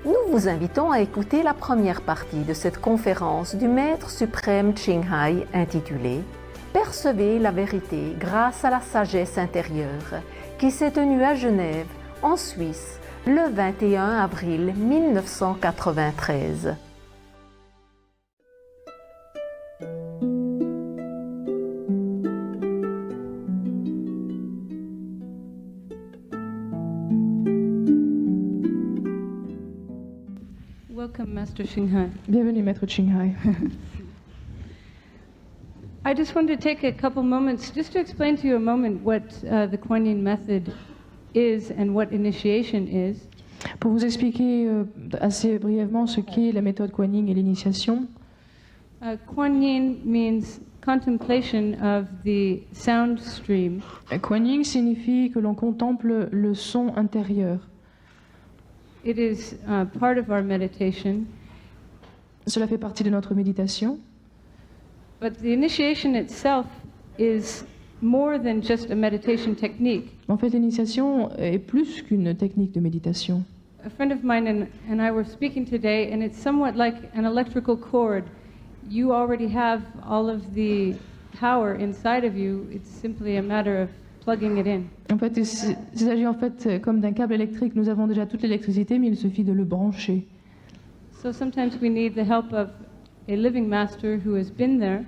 Nous vous invitons à écouter la première partie de cette conférence du Maître suprême Ching Hai intitulée « Percevez la vérité grâce à la sagesse intérieure » qui s'est tenue à Genève, en Suisse, le 21 avril 1993. Welcome, Master Ching Hai. Bienvenue, Maître Ching Hai. I just wanted to take a couple moments just to explain to you a moment what the Kuan Yin method is and what initiation is. Pour vous expliquer assez brièvement ce qu'est la méthode Kuan Yin et l'initiation. Kuan Yin means contemplation of the sound stream. Kuan Yin signifie que l'on contemple le son intérieur. It is part of our meditation. Cela fait partie de notre méditation. But the initiation itself is more than just a meditation technique. En fait, l'initiation est plus qu'une technique de méditation. A friend of mine and I were speaking today, and it's somewhat like an electrical cord. You already have all of the power inside of you. It's simply a matter of plugging it in. En fait, il s'agit en fait comme d'un câble électrique. Nous avons déjà toute l'électricité, mais il suffit de le brancher. So sometimes we need the help of a living master who has been there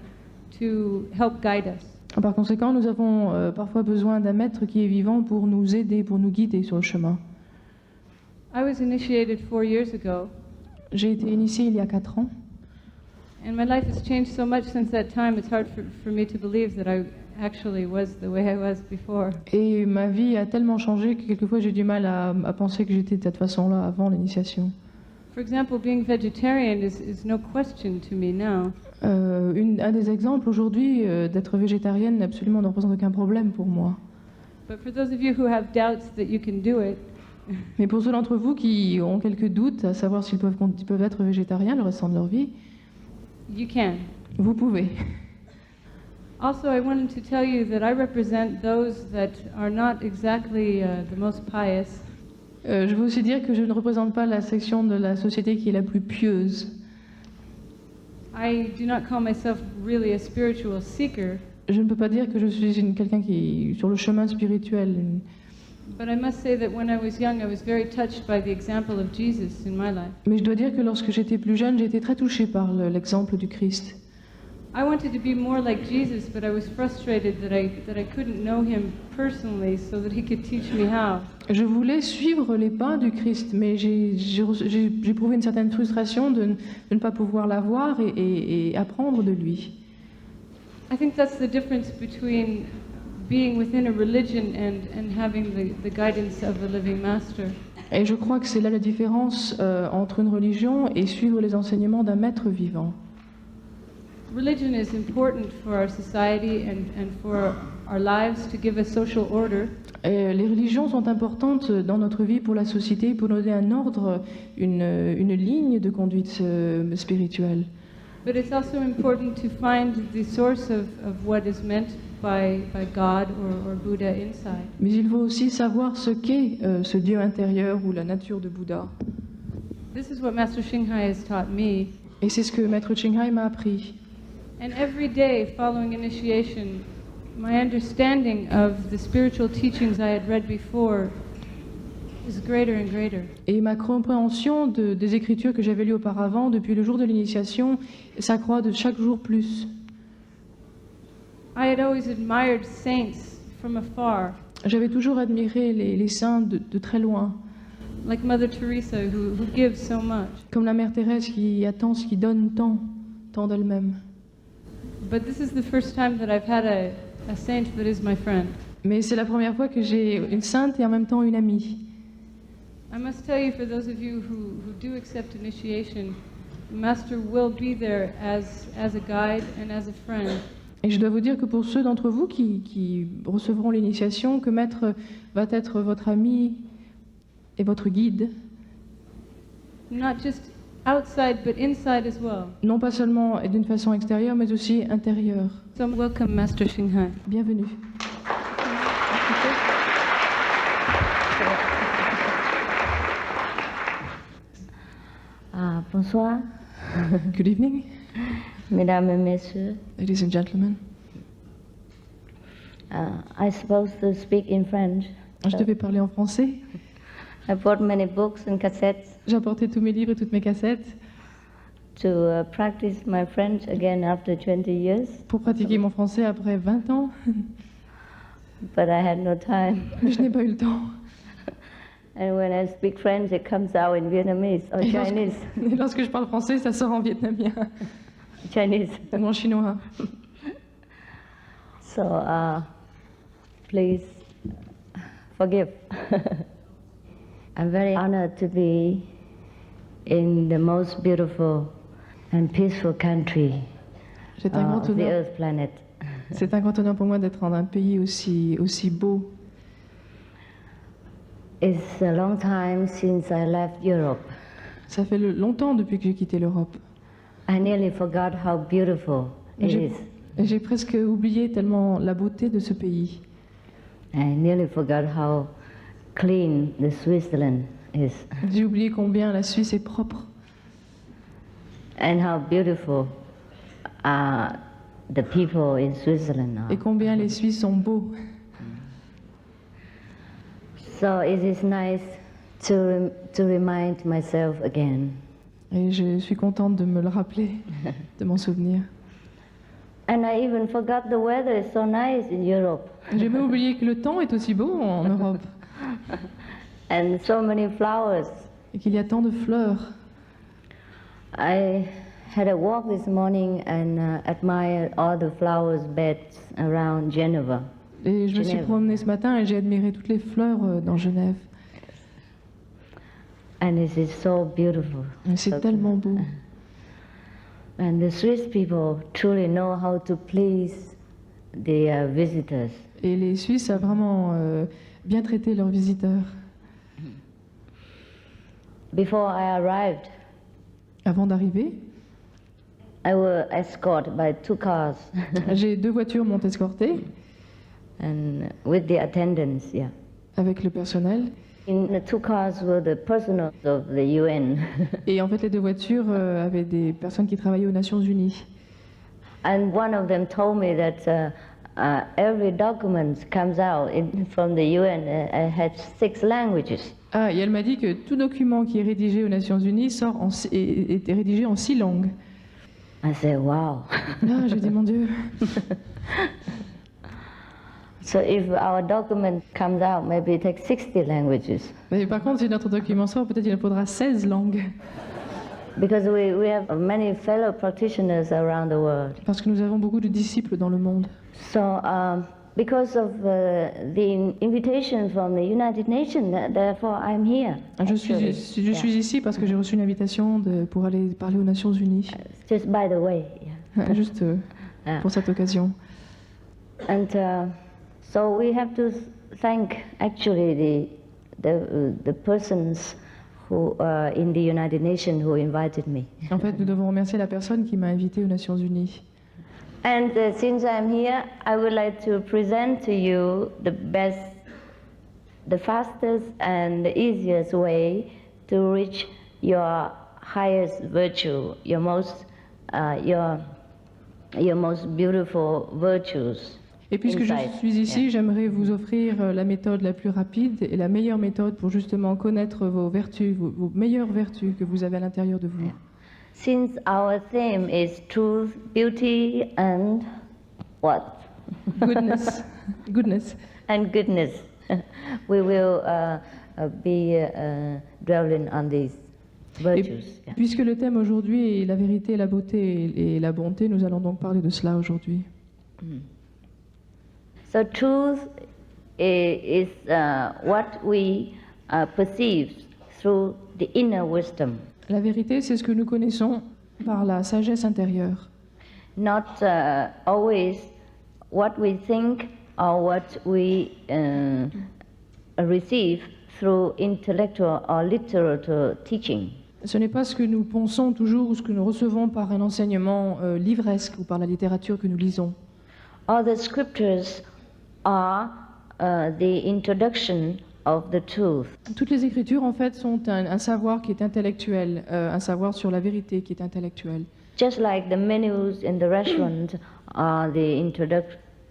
to help guide us. Par conséquent, nous avons parfois besoin d'un maître qui est vivant pour nous aider, pour nous guider sur le chemin. I was initiated 4 years ago. J'ai été initiée il y a 4 ans. And my life has changed so much since that time, it's hard for me to believe that I actually was the way I was before. Et ma vie a tellement changé que quelquefois j'ai du mal à penser que j'étais de cette façon-là avant l'initiation. For example, being vegetarian is no question to me now. Un des exemples aujourd'hui, d'être végétarienne absolument ne représente aucun problème pour moi. But for those of you who have doubts that you can do it, Mais pour ceux d'entre vous qui ont quelques doutes à savoir s'ils peuvent être végétariens le restant de leur vie, you can. vous pouvez. Also, I wanted to tell you that I represent those that are not exactly the most pious. Je veux aussi dire que je ne représente pas la section de la société qui est la plus pieuse. I do not call myself really a spiritual seeker, Je ne peux pas dire que je suis quelqu'un qui est sur le chemin spirituel. but I must say that when I was young, I was very touched by the example of Jesus in my life. Mais je dois dire que lorsque j'étais plus jeune, j'ai été très touchée par l'exemple du Christ. I wanted to be more like Jesus, but I was frustrated that I couldn't know him personally so that he could teach me how. Je voulais suivre les pas du Christ, mais j'ai éprouvé une certaine frustration de ne pas pouvoir la voir et apprendre de lui. I think that's the difference between being within a religion and having the guidance of a living master. Et je crois que c'est là la différence entre une religion et suivre les enseignements d'un maître vivant. Religion is important for our society and for our lives to give a social order. Et les religions sont importantes dans notre vie pour la société, pour nous donner un ordre, une ligne de conduite spirituelle. But it's also important to find the source of what is meant by God or Buddha inside. Mais il faut aussi savoir ce qu'est ce Dieu intérieur ou la nature de Bouddha. This is what Master Ching Hai has taught me. Et c'est ce que Maître Ching Hai m'a appris. And every day following initiation, my understanding of the spiritual teachings I had read before is greater and greater. Et ma compréhension des écritures que j'avais lues auparavant, depuis le jour de l'initiation, s'accroît de chaque jour plus. I had always admired saints from afar, J'avais toujours admiré les saints de très loin, like Mother Teresa, who gives so much. comme la Mère Thérèse qui attend, qui donne tant d'elle-même. But this is the first time that I've had a saint that is my friend. Mais c'est la première fois que j'ai une sainte et en même temps une amie. I must tell you, for those of you who do accept initiation, the Master will be there as a guide and as a friend. Et je dois vous dire que pour ceux d'entre vous qui recevront l'initiation, que Maître va être votre ami et votre guide, Not just outside, but inside as well. non pas seulement d'une façon extérieure, mais aussi intérieure. So welcome, Master Ching Hai. Bienvenue. Bonsoir, Good evening, mesdames et messieurs. ladies and gentlemen. I supposed to speak in French. Je devais parler en français. I bought many books and cassettes J'ai apporté tous mes livres et toutes mes cassettes to practice my French again after 20 years, pour pratiquer mon français après 20 ans. but I had no time. Mais je n'ai pas eu le temps. And when I speak French, it comes out in Vietnamese or Et Chinese. lorsque je parle français, ça sort en vietnamien Chinese. ou en chinois. So please forgive. I'm very honored to be in the most beautiful and peaceful country C'est un grand of the honneur. Earth planet. C'est un grand honneur pour moi d'être dans un pays aussi beau. It's a long time since I left Europe. Ça fait longtemps depuis que j'ai quitté l'Europe. I nearly forgot how beautiful it J'ai- is. Et j'ai presque oublié tellement la beauté de ce pays. I nearly forgot how clean the Switzerland is J'ai oublié combien la Suisse est propre and how beautiful the people in Switzerland are. et combien les Suisses sont beaux. So it is nice to remind myself again. Et je suis contente de me le rappeler, de m'en souvenir. And I even forgot the weather is so nice in Europe J'ai même oublié que le temps est aussi beau en Europe and so many flowers. et qu'il y a tant de fleurs. I had a walk this morning and admired all the flowers beds around Geneva. Et je me suis Genève. promenée ce matin et j'ai admiré toutes les fleurs dans Genève. And it is so beautiful. Et c'est So- tellement beau. And the Swiss people truly know how to please the visitors. Et les Suisses savent vraiment bien traiter leurs visiteurs. Before I arrived, Avant d'arriver, I was escorted by 2 cars j'ai 2 voitures m'ont escortée and with the attendants, yeah. avec le personnel. In the 2 cars were the personals of the UN. Et en fait, les 2 voitures avaient des personnes qui travaillaient aux Nations Unies. And one of them told me that every document comes out from the UN has 6 languages. Ah, et elle m'a dit que tout document qui est rédigé aux Nations Unies est rédigé en 6 langues. I said, wow. Ah, j'ai dit, mon Dieu. So if our document comes out, maybe it takes 60 languages. Mais par contre, si notre document sort, peut-être il faudra 16 langues. Because we have many fellow practitioners around the world. Parce que nous avons beaucoup de disciples dans le monde. So because of the invitation from the United Nations, therefore I'm here. Je suis ici parce que j'ai reçu une invitation pour aller parler aux Nations Unies. Just by the way. Yeah. Juste Ah. pour cette occasion. And so we have to thank actually the persons who in the United Nations who invited me. En fait, nous devons remercier la personne qui m'a invité aux Nations Unies. And since I'm here, I would like to present to you the best, the fastest and the easiest way to reach your highest virtue, your most beautiful virtues. Et puisque je inside. suis ici, Yeah. j'aimerais vous offrir la méthode la plus rapide et la meilleure méthode pour justement connaître vos vertus, vos meilleures vertus que vous avez à l'intérieur de vous. Since our theme is truth, beauty, and what? Goodness. Goodness. And goodness. We will be dwelling on these Et virtues. Yeah. puisque le thème aujourd'hui est la vérité, la beauté et la bonté, nous allons donc parler de cela aujourd'hui. So truth is what we perceive through the inner wisdom, La vérité, c'est ce que nous connaissons par la sagesse intérieure. not always what we think or what we receive through intellectual or literary teaching. Ce n'est pas ce que nous pensons toujours ou ce que nous recevons par un enseignement livresque ou par la littérature que nous lisons. All the scriptures are the introduction of the truth. Toutes les Écritures, en fait, sont un savoir qui est intellectuel, un savoir sur la vérité qui est intellectuel. Just like the menus in the restaurant are the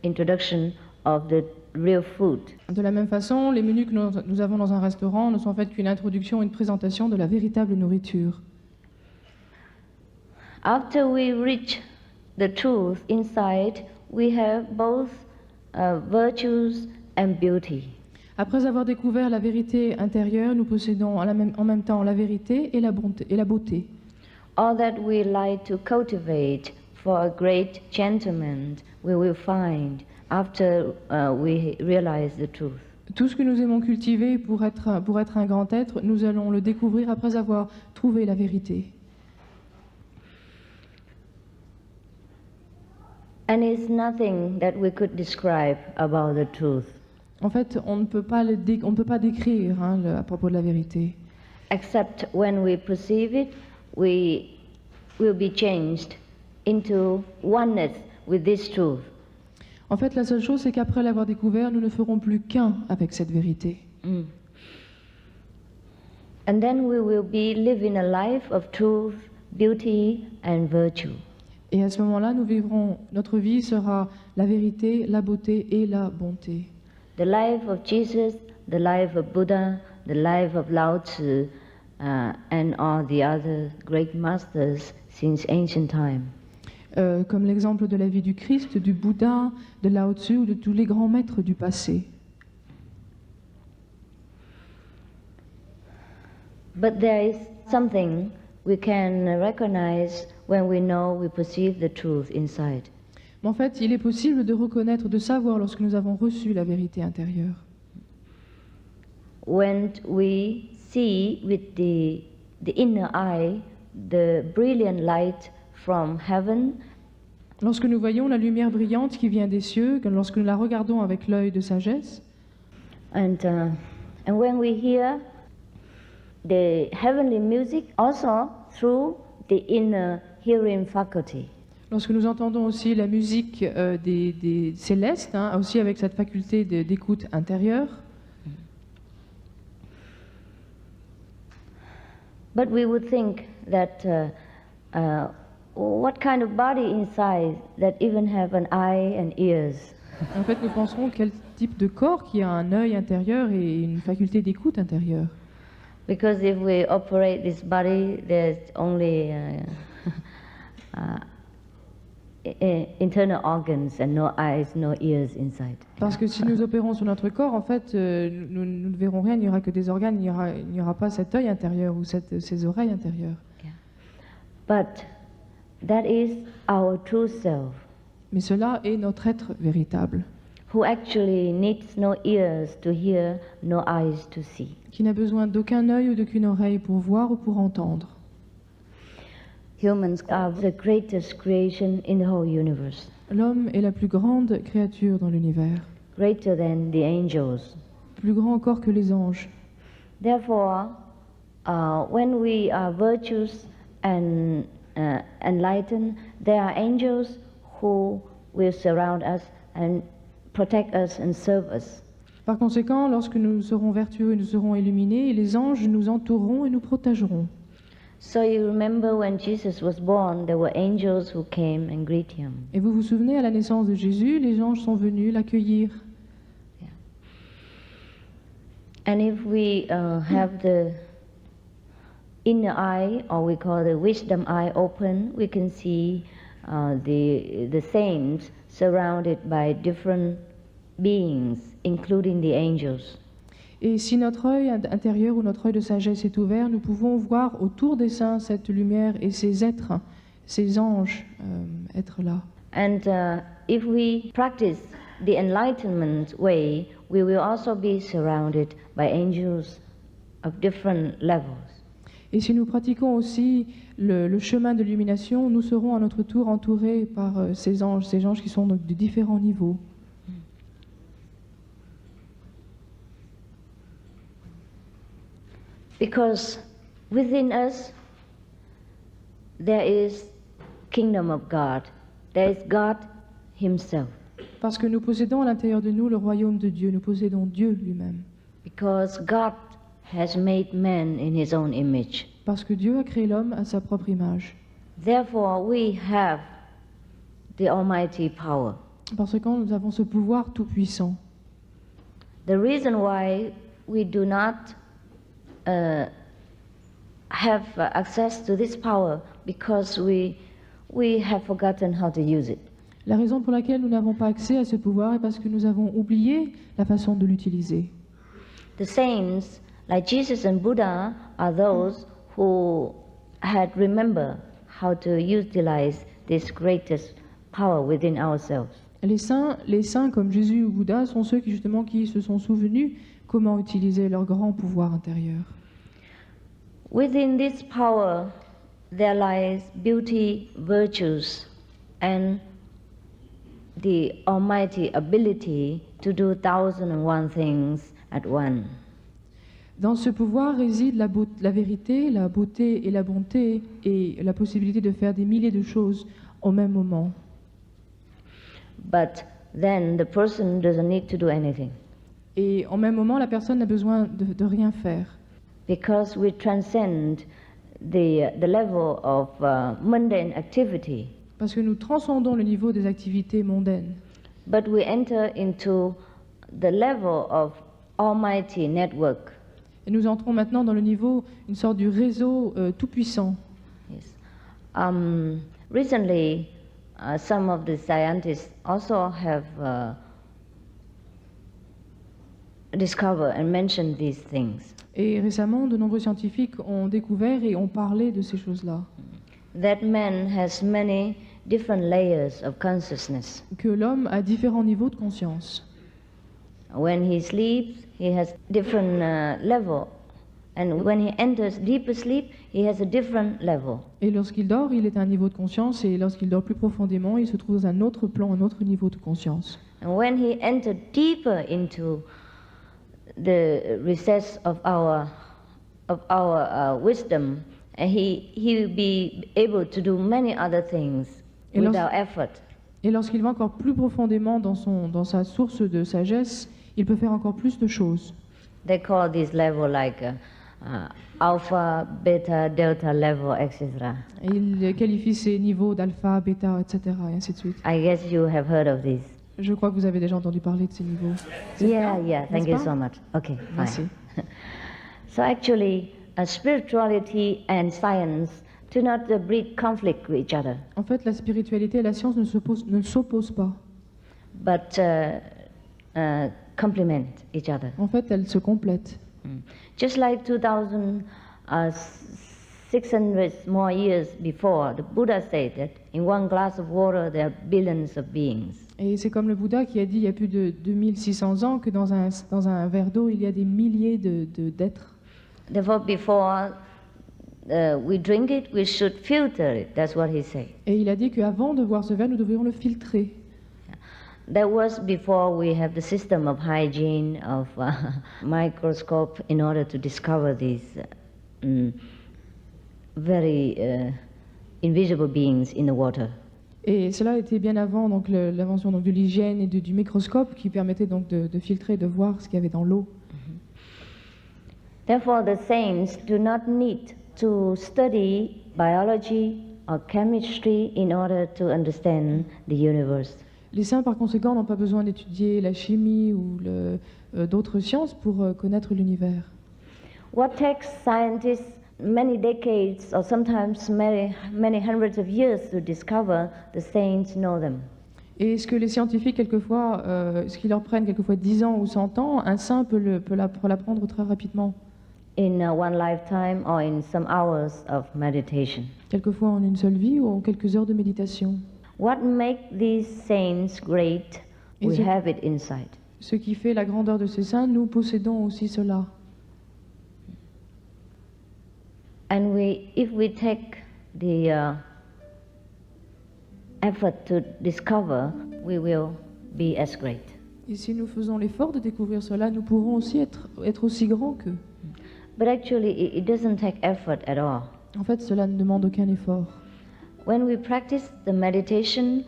introduction of the real food. De la même façon, les menus que nous avons dans un restaurant ne sont en fait qu'une introduction, une présentation de la véritable nourriture. After we reach the truth inside, we have both virtues and beauty. Après avoir découvert la vérité intérieure, nous possédons en même temps la vérité et la beauté. All that we like to cultivate for a great gentleman, we will find after we realize the truth. Tout ce que nous aimons cultiver pour être un grand être, nous allons le découvrir après avoir trouvé la vérité. And it's nothing that we could describe about the truth, En fait, on ne peut pas décrire à propos de la vérité. except when we perceive it, we will be changed into oneness with this truth. En fait, la seule chose, c'est qu'après l'avoir découvert, nous ne ferons plus qu'un avec cette vérité. And then we will be living a life of truth, beauty, and virtue. Et à ce moment-là, notre vie sera la vérité, la beauté et la bonté. The life of Jesus, the life of Buddha, the life of Lao Tzu, and all the other great masters since ancient time. Comme l'exemple de la vie du Christ, du Bouddha, de Lao Tzu ou de tous les grands maîtres du passé. But there is something we can recognize when we know, we perceive the truth inside. Mais en fait, il est possible de reconnaître, de savoir lorsque nous avons reçu la vérité intérieure. When we see with the inner eye the brilliant light from heaven, Lorsque nous voyons la lumière brillante qui vient des cieux, lorsque nous la regardons avec l'œil de sagesse, and when we hear the heavenly music also through the inner hearing faculty. lorsque nous entendons aussi la musique des célestes, aussi avec cette faculté d'écoute intérieure, But we would think that what kind of body inside that even have an eye and ears? en fait, nous penserons quel type de corps qui a un œil intérieur et une faculté d'écoute intérieure. Because if we operate this body, there's only internal organs and no eyes, no ears inside. Parce que si nous opérons sur notre corps, en fait, nous ne verrons rien, il n'y aura que des organes, il n'y aura pas cet œil intérieur ou ces oreilles intérieures. But that is our true self, Mais cela est notre être véritable, who actually needs no ears to hear, no eyes to see. qui n'a besoin d'aucun œil ou d'aucune oreille pour voir ou pour entendre. Humans are the greatest creation in the whole universe, L'homme est la plus grande créature dans l'univers, greater than the angels. plus grand encore que les anges. Therefore, when we are virtuous and enlightened, there are angels who will surround us and protect us and serve us. Par conséquent, lorsque nous serons vertueux et nous serons illuminés, les anges nous entoureront et nous protégeront. So you remember when Jesus was born, there were angels who came and greet him. Et vous vous souvenez, à la naissance de Jésus, les anges sont venus l'accueillir. And if we have the inner eye, or we call the wisdom eye, open, we can see the saints surrounded by different beings, including the angels. Et si notre œil intérieur ou notre œil de sagesse est ouvert, nous pouvons voir autour des saints cette lumière et ces êtres, ces anges, être là. And if we practice the enlightenment way, we will also be surrounded by angels of different levels. Et si nous pratiquons aussi le chemin de l'illumination, nous serons à notre tour entourés par ces anges qui sont donc de différents niveaux. Because within us there is kingdom of God. There is God himself. Parce que nous possédons à l'intérieur de nous le royaume de Dieu, nous possédons Dieu lui-même. because God has made man in his own image. Parce que Dieu a créé l'homme à sa propre image. Therefore, we have the almighty power. Parce que nous avons ce pouvoir tout-puissant. The reason why we do not have access to this power because we have forgotten how to use it. La raison pour laquelle nous n'avons pas accès à ce pouvoir est parce que nous avons oublié la façon de l'utiliser. The saints, like Jesus and Buddha, are those who had remembered how to utilize this greatest power within ourselves. Les saints comme Jésus ou Bouddha sont ceux qui se sont souvenus comment utiliser leur grand pouvoir intérieur. Within this power, there lies beauty, virtues, and the almighty ability to do 1,001 things at once. Dans ce pouvoir réside la vérité, la beauté et la bonté et la possibilité de faire des milliers de choses au même moment. But then the person doesn't need to do anything Et en même moment, la personne n'a besoin de rien faire. because we transcend the level of mundane activity, Parce que nous transcendons le niveau des activités mondaines. but we enter into the level of almighty network. Et nous entrons maintenant dans le niveau, une sorte du réseau tout-puissant. Yes. Recently, some of the scientists also have discovered and mentioned these things. Et récemment, de nombreux scientifiques ont découvert et ont parlé de ces choses-là. That man has many different layers of consciousness. Que l'homme a différents niveaux de conscience. When he sleeps, he has different level, and when he enters deeper sleep, he has a different level. Et lorsqu'il dort, il est à un niveau de conscience, et lorsqu'il dort plus profondément, il se trouve dans un autre plan, un autre niveau de conscience. And when he enters deeper into the recess of our wisdom, he will be able to do many other things Et without effort. Et lorsqu'il va encore plus profondément dans sa source de sagesse, il peut faire encore plus de choses. They call this level like alpha, beta, delta level, etc. Et il qualifie ces niveaux d'alpha, bêta, etc. et ainsi de suite. I guess you have heard of this. Je crois que vous avez déjà entendu parler de ces niveaux. C'est Yeah, ça, yeah. n'est-ce Thank you pas? so much. Okay, fine. Merci. So actually, spirituality and science do not breed conflict with each other, En fait, la spiritualité et la science ne s'opposent pas. but complement each other. En fait, elles se complètent. Just like 2,600 more years before, the Buddha said that in one glass of water there are billions of beings. Et c'est comme le Bouddha qui a dit il y a plus de 2600 ans que dans un verre d'eau, il y a des milliers d'êtres. Therefore, before we drink it, we should filter it. That's what he said. Et il a dit qu'avant de boire ce verre, nous devrions le filtrer. That was before we have the system of hygiene, of microscope, in order to discover these very invisible beings in the water. Et cela était bien avant donc l'invention de l'hygiène et du microscope qui permettait donc de filtrer, de voir ce qu'il y avait dans l'eau. Therefore, the saints do not need to study biology or chemistry in order to understand the universe. Les saints, par conséquent, n'ont pas besoin d'étudier la chimie ou d'autres sciences pour connaître l'univers. What takes scientists many decades or sometimes many hundreds of years to discover, the saints know them. Et ce que les scientifiques, quelquefois, ce qui leur prennent quelquefois 10 ans ou 100 ans, un saint peut l'apprendre très rapidement. In one lifetime or in some hours of meditation. Quelquefois en une seule vie ou en quelques heures de méditation. What makes these saints great? Et We ce- have it inside. Ce qui fait la grandeur de ces saints, nous possédons aussi cela. And if we take the effort to discover, we will be as great. Et si nous faisons l'effort de découvrir cela, nous pourrons aussi être aussi grands qu'eux. But actually, it doesn't take effort at all. En fait, cela ne demande aucun effort. When we practice the meditation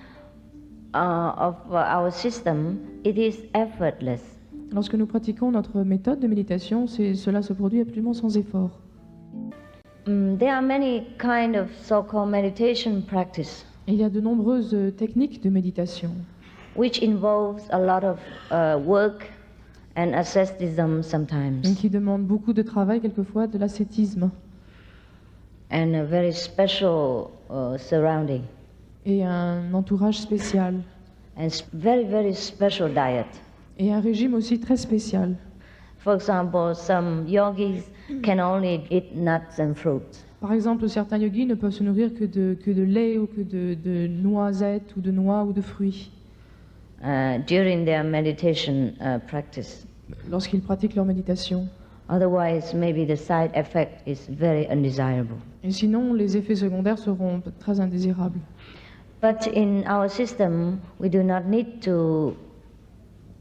of our system, it is effortless. Lorsque nous pratiquons notre méthode de méditation, cela se produit absolument sans effort. There are many kind of so-called meditation practice, Et il y a de nombreuses techniques de méditation which involves a lot of work and asceticism sometimes, qui demandent beaucoup de travail, quelquefois de l'ascétisme and a very special surrounding, et un entourage spécial and very, very special diet. et un régime aussi très spécial. For example, some yogis can only eat nuts and fruits. Par exemple, certains yogis ne peuvent se nourrir que de lait ou que de noisettes ou de noix ou de fruits During their meditation practice. lorsqu'ils pratiquent leur méditation. Otherwise, maybe the side effect is very undesirable. Et sinon, les effets secondaires seront très indésirables. But in our system, we do not need to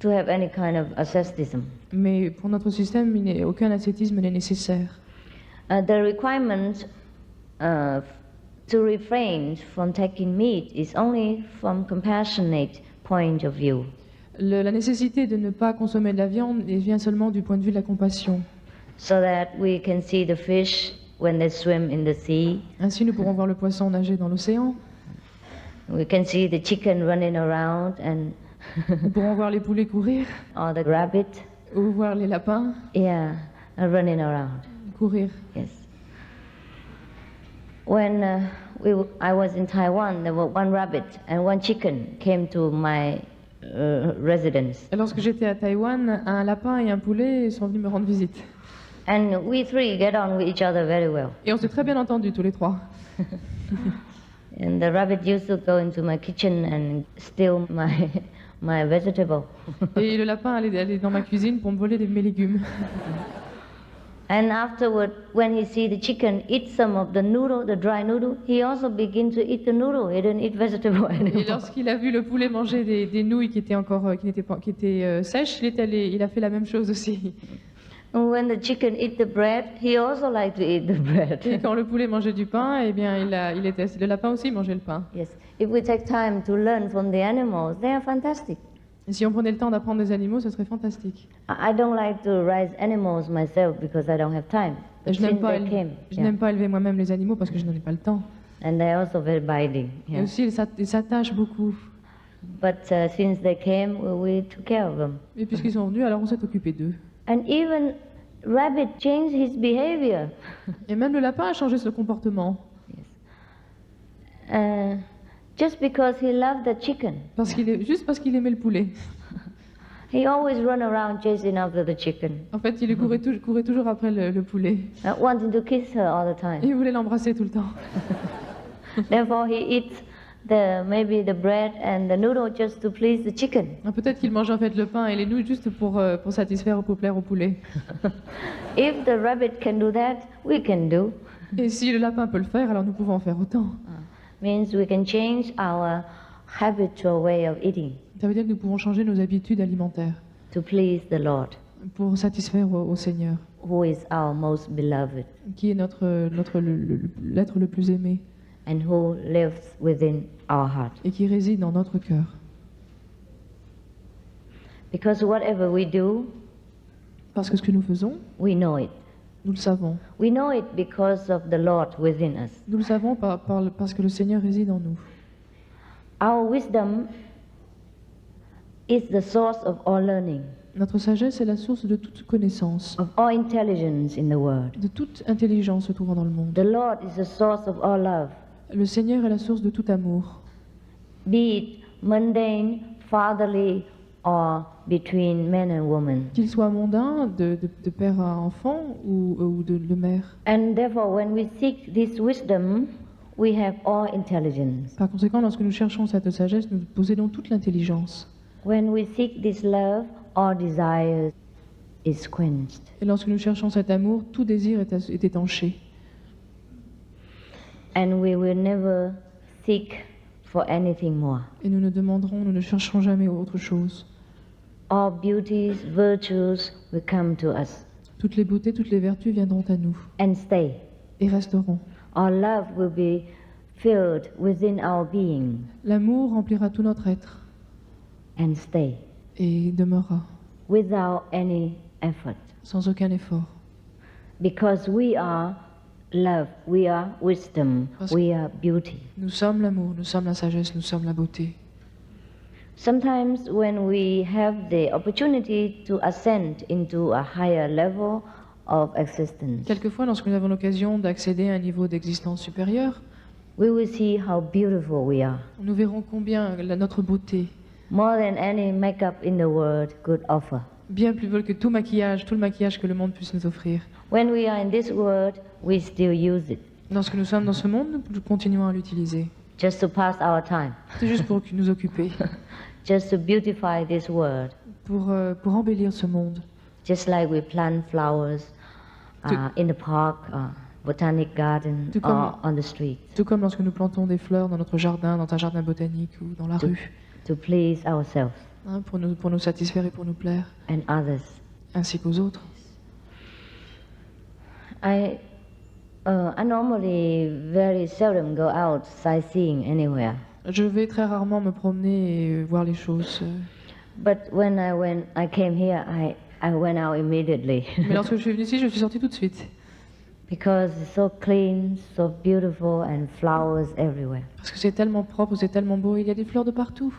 have any kind of asceticism. Mais pour notre système, aucun ascétisme n'est nécessaire. The requirement to refrain from taking meat is only from compassionate point of view. La nécessité de ne pas consommer de la viande vient seulement du point de vue de la compassion. So that we can see the fish when they swim in the sea. Ainsi, nous pourrons voir le poisson nager dans l'océan. We can see the chicken running around and Nous pourrons voir les poulets courir or the rabbit, ou voir les lapins running around. courir. Yes. When I was in Taiwan, there were one rabbit and one chicken came to my residence. Et lorsque j'étais à Taïwan, un lapin et un poulet sont venus me rendre visite. And we three get on with each other very well. Et on s'est très bien entendus tous les trois. And the rabbit used to go into my kitchen and steal my vegetable. Et le lapin allait dans ma cuisine pour me voler mes légumes. And afterward, when he see the chicken eat some of the noodle, the dry noodle, he also begin to eat the noodle. He didn't eat vegetable anymore. Et lorsqu'il a vu le poulet manger des nouilles qui étaient sèches, il a fait la même chose aussi. And when the chicken eat the bread, he also like to eat the bread. Et quand le poulet mangeait du pain, eh bien, le lapin aussi mangeait le pain. Yes. If we take time to learn from the animals, they are fantastic. Et si on prenait le temps d'apprendre des animaux, ce serait fantastique. I don't like to raise animals myself because I don't have time. Et But je n'aime since pas, they came, je n'aime pas élever moi-même les animaux parce que je n'en ai pas le temps. and they're also very binding. Et Yeah. aussi, ils s'attachent beaucoup. But since they came, we took care of them. Et puisqu'ils sont venus, alors on s'est occupé d'eux. And even rabbit changed his behavior. Et même le lapin a changé ce comportement. Just because he loved the chicken. Juste parce qu'il aimait le poulet. He always run around chasing after the chicken, En fait, il courait toujours après le poulet. wanting to kiss her all the Et time. il voulait l'embrasser tout le temps. Therefore, he eats maybe the bread and the noodle just to please the chicken. Peut-être qu'il mange en fait le pain et les nouilles juste pour satisfaire, pour plaire au poulet. If the rabbit can do that, we can do. Et si le lapin peut le faire, alors nous pouvons en faire autant. Means we can change our habitual way of eating Ça veut dire que nous pouvons changer nos habitudes alimentaires to please the Lord, pour satisfaire au Seigneur, who is our most beloved qui est l'être le plus aimé and who lives within our heart. et qui réside dans notre cœur. Because whatever we do, Parce que ce que nous faisons, we know it. nous le savons. We know it because of the Lord within us. Nous le savons parce que le Seigneur réside en nous. Our wisdom is the source of all learning, Notre sagesse est la source de toute connaissance, of all intelligence in the world. de toute intelligence se trouvant dans le monde. The Lord is the source of all love, Le Seigneur est la source de tout amour, be it mundane, fatherly, or between men and women. qu'il soit mondain, de père à enfant ou de mère. And therefore, when we seek this wisdom, we have all intelligence. Par conséquent, lorsque nous cherchons cette sagesse, nous possédons toute l'intelligence. When we seek this love, all desire is quenched. Et lorsque nous cherchons cet amour, tout désir est étanché. And we will never seek for anything more. Et nous ne chercherons jamais autre chose. All beauties, virtues will come to us Toutes les beautés, toutes les vertus viendront à nous and stay. et resteront. Our love will be filled within our being L'amour remplira tout notre être and stay. et demeurera. without any effort. sans aucun effort. Because we are love, we are wisdom, Parce- we are beauty. Nous sommes l'amour, nous sommes la sagesse, nous sommes la beauté. Sometimes when we have the opportunity to ascend into a higher level of existence, Quelquefois, lorsque nous avons l'occasion d'accéder à un niveau d'existence supérieur, we will see how beautiful we are. nous verrons combien notre beauté, More than any makeup in the world could offer. bien plus belle que tout le maquillage que le monde puisse nous offrir. When we are in this world, we still use it Lorsque nous sommes dans ce monde, nous continuons à l'utiliser. just to pass our time, C'est juste pour nous occuper, just to beautify this world, pour embellir ce monde. just like we plant flowers in the park, botanic garden, Tout or comme- on the street, Tout comme lorsque nous plantons des fleurs dans notre jardin, dans un jardin botanique ou dans la to, rue, to please ourselves hein, pour nous satisfaire et pour nous plaire, and others. ainsi qu'aux autres. I normally very seldom go out sightseeing anywhere. Je vais très rarement me promener et voir les choses. But when I came here, I went out immediately Mais lorsque je suis venue ici, je suis sortie tout de suite. because it's so clean, so beautiful, and flowers everywhere. Parce que c'est tellement propre, c'est tellement beau, il y a des fleurs de partout.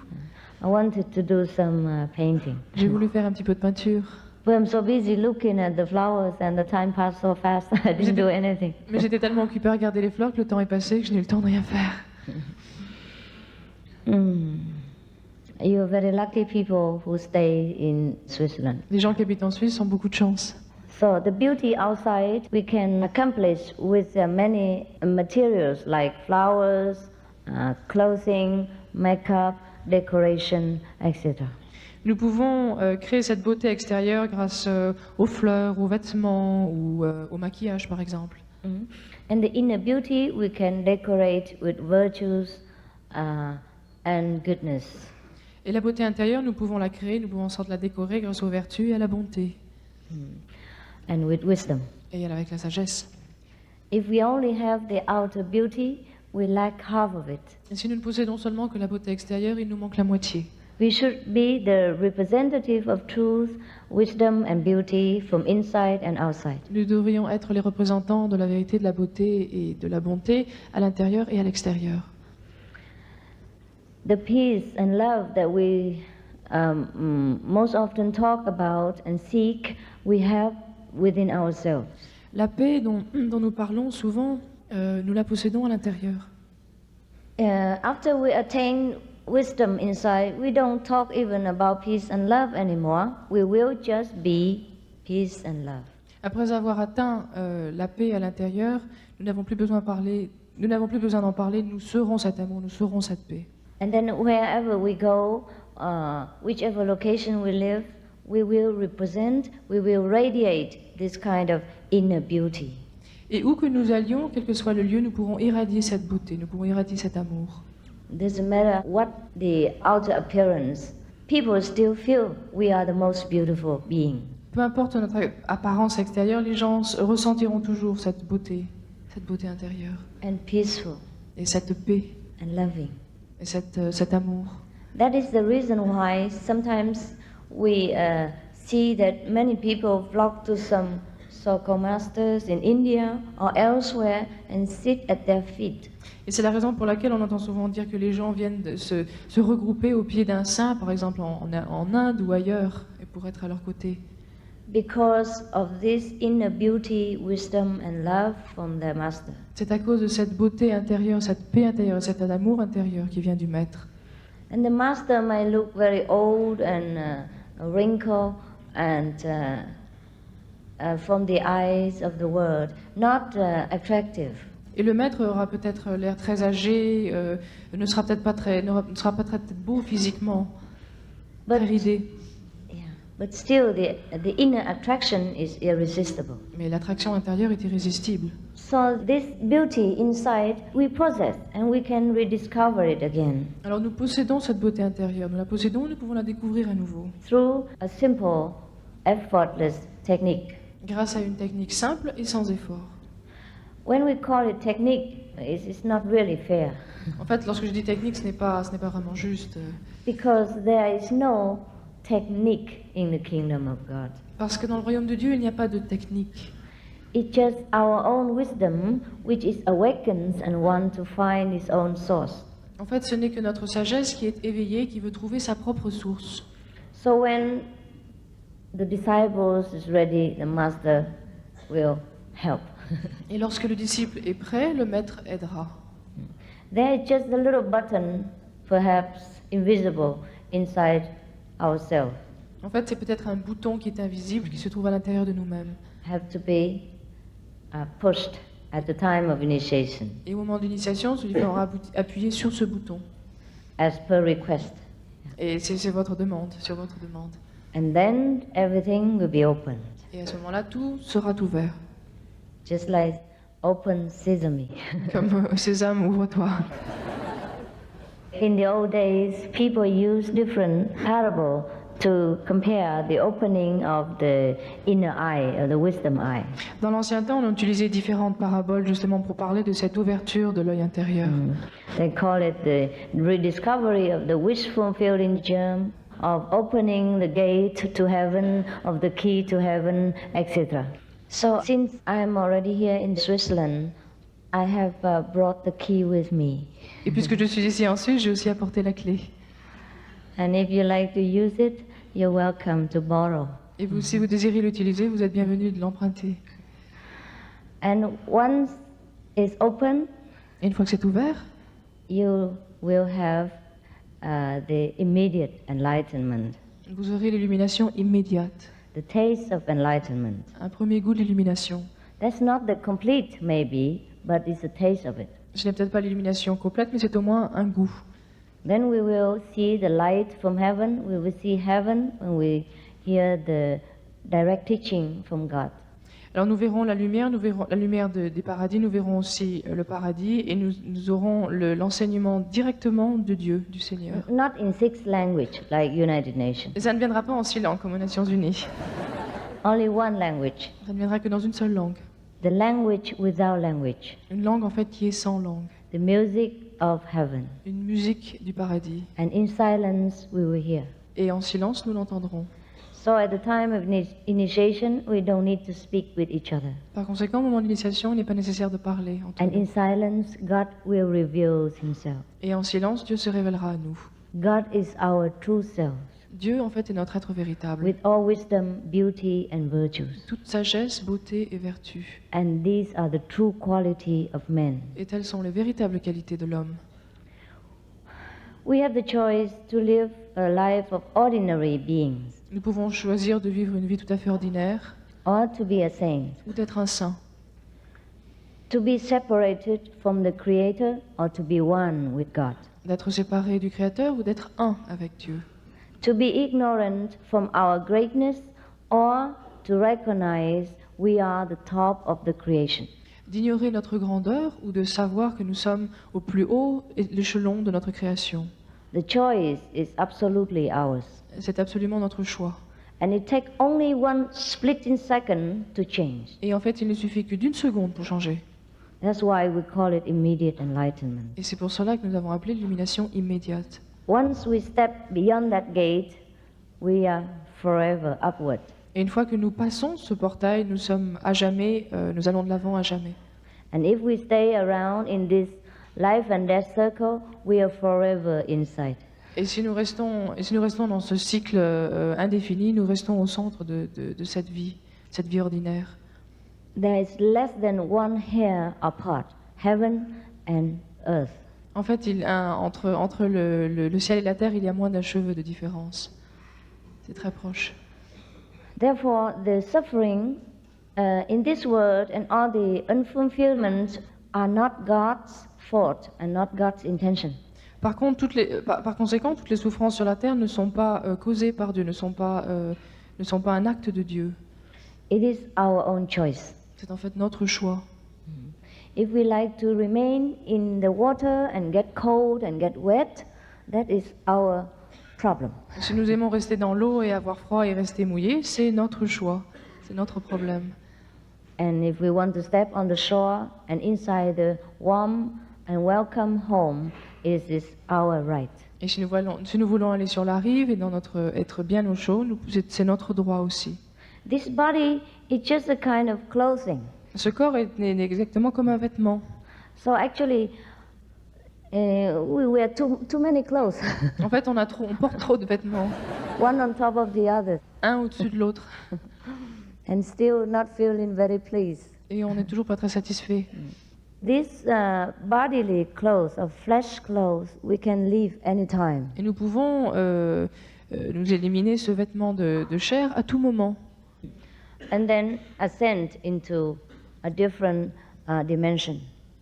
I wanted to do some painting. J'ai voulu faire un petit peu de peinture. But I'm so busy looking at the flowers, and the time passed so fast. I didn't do anything. Mais j'étais tellement occupée à regarder les fleurs que le temps est passé que je n'ai eu le temps de rien faire. You're very lucky people who stay in Switzerland. Les gens qui habitent en Suisse ont beaucoup de chance. So the beauty outside we can accomplish with many materials like flowers, clothing, makeup, decoration, etc. Nous pouvons créer cette beauté extérieure grâce aux fleurs, aux vêtements ou au maquillage, par exemple. And the inner beauty we can decorate with virtues and goodness. Et la beauté intérieure, nous pouvons la créer, nous pouvons en sorte la décorer grâce aux vertus et à la bonté, And with wisdom. et avec la sagesse. If we only have the outer beauty, we lack half of it. Et si nous ne possédons seulement que la beauté extérieure, il nous manque la moitié. We should be the representative of truth, wisdom, and beauty from inside and outside. Nous devrions être les représentants de la vérité, de la beauté et de la bonté à l'intérieur et à l'extérieur. The peace and love that we most often talk about and seek, we have within ourselves. La paix dont nous parlons souvent, nous la possédons à l'intérieur. After we attain wisdom inside, we don't talk even about peace and love anymore. We will just be peace and love. Après avoir atteint la paix à l'intérieur, nous n'avons plus besoin d'en parler, nous serons cet amour, nous serons cette paix. And then wherever we go, whichever location we live, we will represent, we will radiate this kind of inner beauty. Et où que nous allions, quel que soit le lieu, nous pourrons irradier cette beauté, nous pourrons irradier cet amour. Doesn't matter what the outer appearance, people still feel we are the most beautiful being. Peu importe notre apparence extérieure, les gens ressentiront toujours cette beauté intérieure, And peaceful et cette paix, and loving. et cet amour. That is the reason why sometimes we see that many people flock to some so-called masters in India or elsewhere and sit at their feet. Et c'est la raison pour laquelle on entend souvent dire que les gens viennent de se regrouper au pied d'un saint, par exemple en Inde ou ailleurs, et pour être à leur côté. Because of this inner beauty, wisdom, and love from their master. C'est à cause de cette beauté intérieure, cette paix intérieure, cet amour intérieur qui vient du maître. And the master might look very old and wrinkled and from the eyes of the world, not attractive. Et le maître aura peut-être l'air très âgé, ne sera peut-être pas très beau physiquement, très But, ridé. yeah, but still, the inner attraction is irresistible. Mais l'attraction intérieure est irrésistible. So this beauty inside we possess, and we can rediscover it again Alors nous possédons cette beauté intérieure, nous la possédons et nous pouvons la découvrir à nouveau. through a simple, effortless technique. Grâce à une technique simple et sans effort. When we call it technique, it's not really fair En fait, lorsque je dis technique, ce n'est pas vraiment juste. because there is no technique in the kingdom of God. Parce que dans le royaume de Dieu, il n'y a pas de technique. It's just our own wisdom which is awakens and wants to find its own source. En fait, ce n'est que notre sagesse qui est éveillée, qui veut trouver sa propre source. So when the disciples is ready, the master will help. Et lorsque le disciple est prêt, le maître aidera. There is just a little button, perhaps invisible, inside ourselves. En fait, c'est peut-être un bouton qui est invisible, qui se trouve à l'intérieur de nous-mêmes. Have to be pushed at the time of initiation, Et au moment de l'initiation, celui qui aura appuyé sur ce bouton. as per request. Et c'est votre demande, sur votre demande. And then everything will be opened, Et à ce moment-là, tout sera ouvert. just like open sesame. Comme Sésame, ouvre-toi. In the old days, people used different parables to compare the opening of the inner eye, or the wisdom eye. Dans l'ancien temps, on utilisait différentes paraboles justement pour parler de cette ouverture de l'œil intérieur. They call it the rediscovery of the wish fulfilling germ, of opening the gate to heaven, of the key to heaven, etc. So, since I am already here in Switzerland, I have brought the key with me. Et puisque je suis ici en Suisse, j'ai aussi apporté la clé. And if you like to use it, you're welcome to borrow. Et vous, si vous désirez l'utiliser, vous êtes bienvenus de l'emprunter. And once it's open, Et une fois que c'est ouvert, you will have the immediate enlightenment, vous aurez l'illumination immédiate. the taste of enlightenment. Un premier goût de l'illumination. That's not the complete, maybe, but it's a taste of it. Ce n'est peut-être pas l'illumination complète, mais c'est au moins un goût. Then we will see the light from heaven. We will see heaven when we hear the direct teaching from God. Alors nous verrons la lumière des paradis, nous verrons aussi le paradis et nous aurons l'enseignement directement de Dieu, du Seigneur. Not in 6 language like United Nations. Et ça ne viendra pas en 6 langues comme aux Nations Unies. Only one language. Ça ne viendra que dans une seule langue. The language without language. Une langue en fait qui est sans langue. The music of heaven. Une musique du paradis. And in silence we will hear. Et en silence, nous l'entendrons. So at the time of initiation, we don't need to speak with each other. Par conséquent, au moment de l'initiation, il n'est pas nécessaire de parler entre And nous. in silence, God will reveal himself. Et en silence, Dieu se révélera à nous. God is our true self, Dieu, en fait, est notre être véritable. with all wisdom, beauty, and virtues. Toute sagesse, beauté et vertu. And these are the true quality of men. Et telles sont les véritables qualités de l'homme. We have the choice to live a life of ordinary beings Nous pouvons choisir de vivre une vie tout à fait ordinaire or to be a saint, ou d'être un saint, to be separated from the Creator or to be one with God, d'être séparé du Créateur ou d'être un avec Dieu, to be ignorant from our greatness or to recognize we are the top of the creation. d'ignorer notre grandeur ou de savoir que nous sommes au plus haut échelon de notre création. The choice is absolutely ours. C'est absolument notre choix. And it takes only one splitting second to change. Et en fait, il ne suffit que d'une seconde pour changer. That's why we call it immediate enlightenment. Et c'est pour cela que nous avons appelé l'illumination immédiate. Once we step beyond that gate, we are forever upward. Et une fois que nous passons ce portail, nous sommes à jamais, nous allons de l'avant à jamais. And if we stay around in this life and death circle, we are forever inside. Et si nous restons dans ce cycle indéfini, nous restons au centre de cette vie ordinaire. There is less than one hair apart, heaven and earth. En fait, entre le ciel et la terre, il y a moins d'un cheveu de différence. C'est très proche. Therefore, the suffering in this world and all the unfulfillments are not God's fault and not God's intention. Par conséquent, toutes les souffrances sur la terre ne sont pas causées par Dieu, ne sont pas un acte de Dieu. It is our own choice. C'est en fait notre choix. If we like to remain in the water and get cold and get wet, that is our problem. Si nous aimons rester dans l'eau et avoir froid et rester mouillé, c'est notre choix, c'est notre problème. And if we want to step on the shore and inside the warm and welcome home, it is our right. Et si nous voulons aller sur la rive et être bien au chaud, c'est notre droit aussi. This body is just a kind of clothing. Ce corps est exactement comme un vêtement. So actually, we wear too many clothes, En fait, on porte trop de vêtements, one on top of the other, un au-dessus de l'autre, and still not feeling very pleased. et on n'est toujours pas très satisfait. These bodily clothes, or flesh clothes, we can leave anytime. Et nous pouvons nous éliminer ce vêtement de chair à tout moment. And then ascend into a different dimension,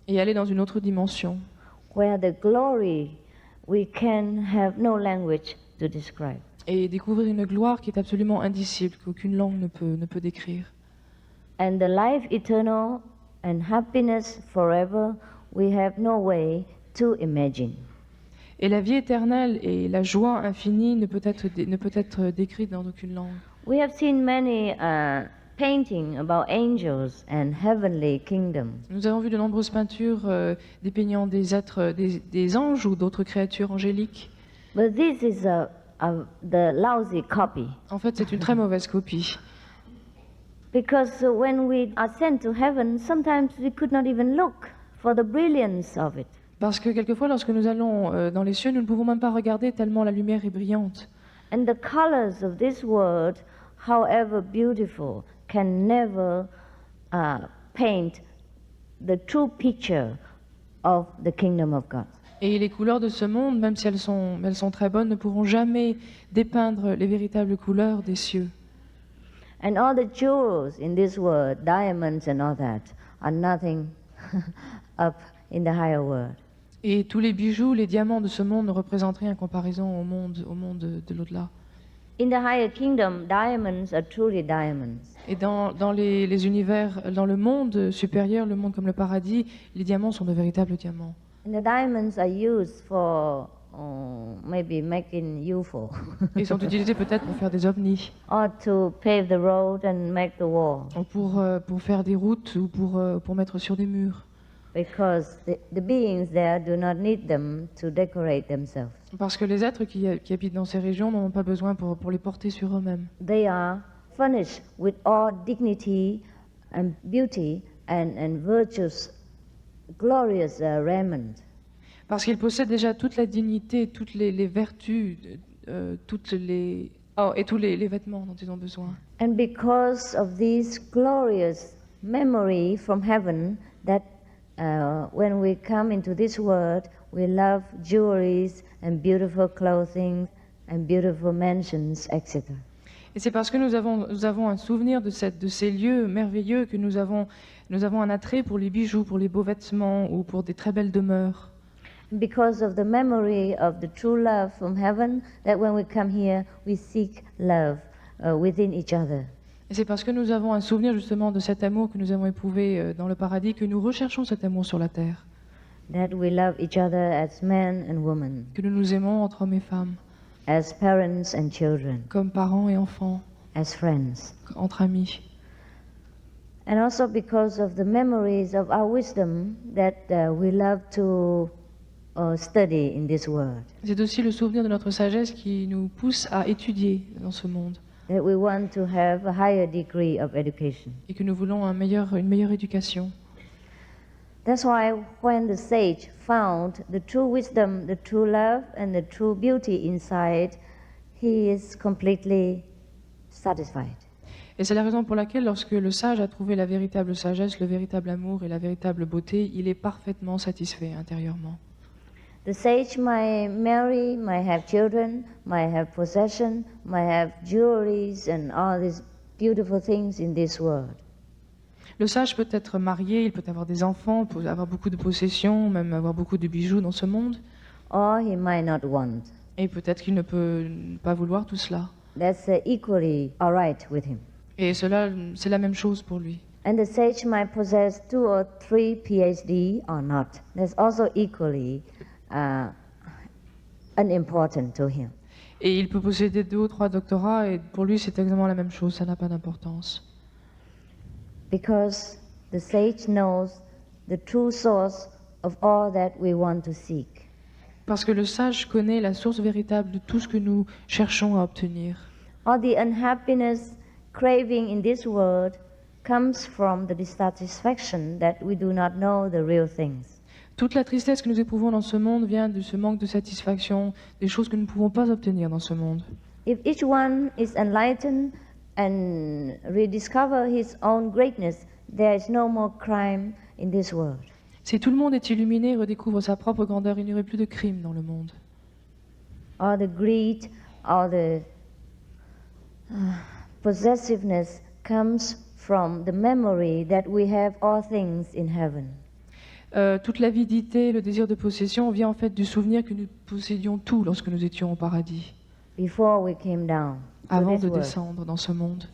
Et aller dans une autre dimension, where the glory we can have no language to describe. et découvrir une gloire qui est absolument indicible, qu'aucune langue ne peut décrire. And the life eternal and happiness forever, we have no way to imagine. Et la vie éternelle et la joie infinie ne peut être décrite dans aucune langue. We have seen many paintings about angels and heavenly kingdom. Nous avons vu de nombreuses peintures dépeignant des êtres, des anges ou d'autres créatures angéliques. But this is the lousy copy. En fait, c'est une très mauvaise copie. Because when we ascend to heaven, sometimes we could not even look for the brilliance of it. Parce que quelquefois, lorsque nous allons dans les cieux, nous ne pouvons même pas regarder tellement la lumière est brillante. And the colors of this world, however beautiful, can never paint the true picture of the kingdom of God. Et les couleurs de ce monde, même si elles sont très bonnes, ne pourront jamais dépeindre les véritables couleurs des cieux. And all the jewels in this world, diamonds and all that, are nothing up in the higher world. Et tous les bijoux, les diamants de ce monde ne représentent rien en comparaison au monde de l'au-delà. In the higher kingdom, diamonds are truly diamonds. Et dans les univers, dans le monde supérieur, le monde comme le paradis, les diamants sont de véritables diamants. And the diamonds are used for maybe making UFO Ils sont utilisés peut-être pour faire des ovnis, or to pave the road and make the wall, ou pour faire des routes, ou pour mettre sur des murs. because the beings there do not need them to decorate themselves. Parce que les êtres qui habitent dans ces régions n'en ont pas besoin pour les porter sur eux-mêmes. They are furnished with all dignity and beauty and virtuous, glorious raiment. Parce qu'ils possèdent déjà toute la dignité, toutes les vertus, et tous les vêtements dont ils ont besoin. And because of this glorious memory from heaven, that when we come into this world, we love jewelries and beautiful clothing and beautiful mansions, etc. Et c'est parce que nous avons un souvenir de ces lieux merveilleux que nous avons un attrait pour les bijoux, pour les beaux vêtements ou pour des très belles demeures. Because of the memory of the true love from heaven, that when we come here, we seek love within each other. Et c'est parce que nous avons un souvenir justement de cet amour que nous avons éprouvé dans le paradis que nous recherchons cet amour sur la terre. That we love each other as men and women, Que nous nous aimons entre hommes et femmes, as parents and children, comme parents et enfants, as friends. entre amis. And also because of the memories of our wisdom that we love to study in this world. C'est aussi le souvenir de notre sagesse qui nous pousse à étudier dans ce monde That we want to have a higher degree of education. et que nous voulons une meilleure éducation. That's why when the sage found the true wisdom, the true love, and the true beauty inside, he is completely satisfied. Et c'est la raison pour laquelle lorsque le sage a trouvé la véritable sagesse, le véritable amour et la véritable beauté, il est parfaitement satisfait intérieurement. The sage might marry, might have children, might have possession, might have jewelries and all these beautiful things in this world. Le sage peut être marié, il peut avoir des enfants, peut avoir beaucoup de possessions, même avoir beaucoup de bijoux dans ce monde. Or he might not want. Et peut-être qu'il ne peut pas vouloir tout cela. That's equally all right with him. Et cela, c'est la même chose pour lui. And the sage might possess 2 or 3 PhD or not. That's also equally unimportant to him. Et il peut posséder 2 ou 3 doctorats, et pour lui, c'est exactement la même chose, ça n'a pas d'importance. Because the sage knows the true source of all that we want to seek. Parce que le sage connaît la source véritable de tout ce que nous cherchons à obtenir. All the unhappiness, craving in this world comes from the dissatisfaction that we do not know the real things. Toute la tristesse que nous éprouvons dans ce monde vient de ce manque de satisfaction, des choses que nous ne pouvons pas obtenir dans ce monde. If each one is enlightened and rediscover his own greatness, there is no more crime in this world. Si tout le monde est illuminé et redécouvre sa propre grandeur, il n'y aurait plus de crime dans le monde. All the greed, all the possessiveness comes from the memory that we have all things in heaven. Toute l'avidité, le désir de possession vient en fait du souvenir que nous possédions tout lorsque nous étions au paradis, Before we came down to avant this de world. descendre dans ce monde.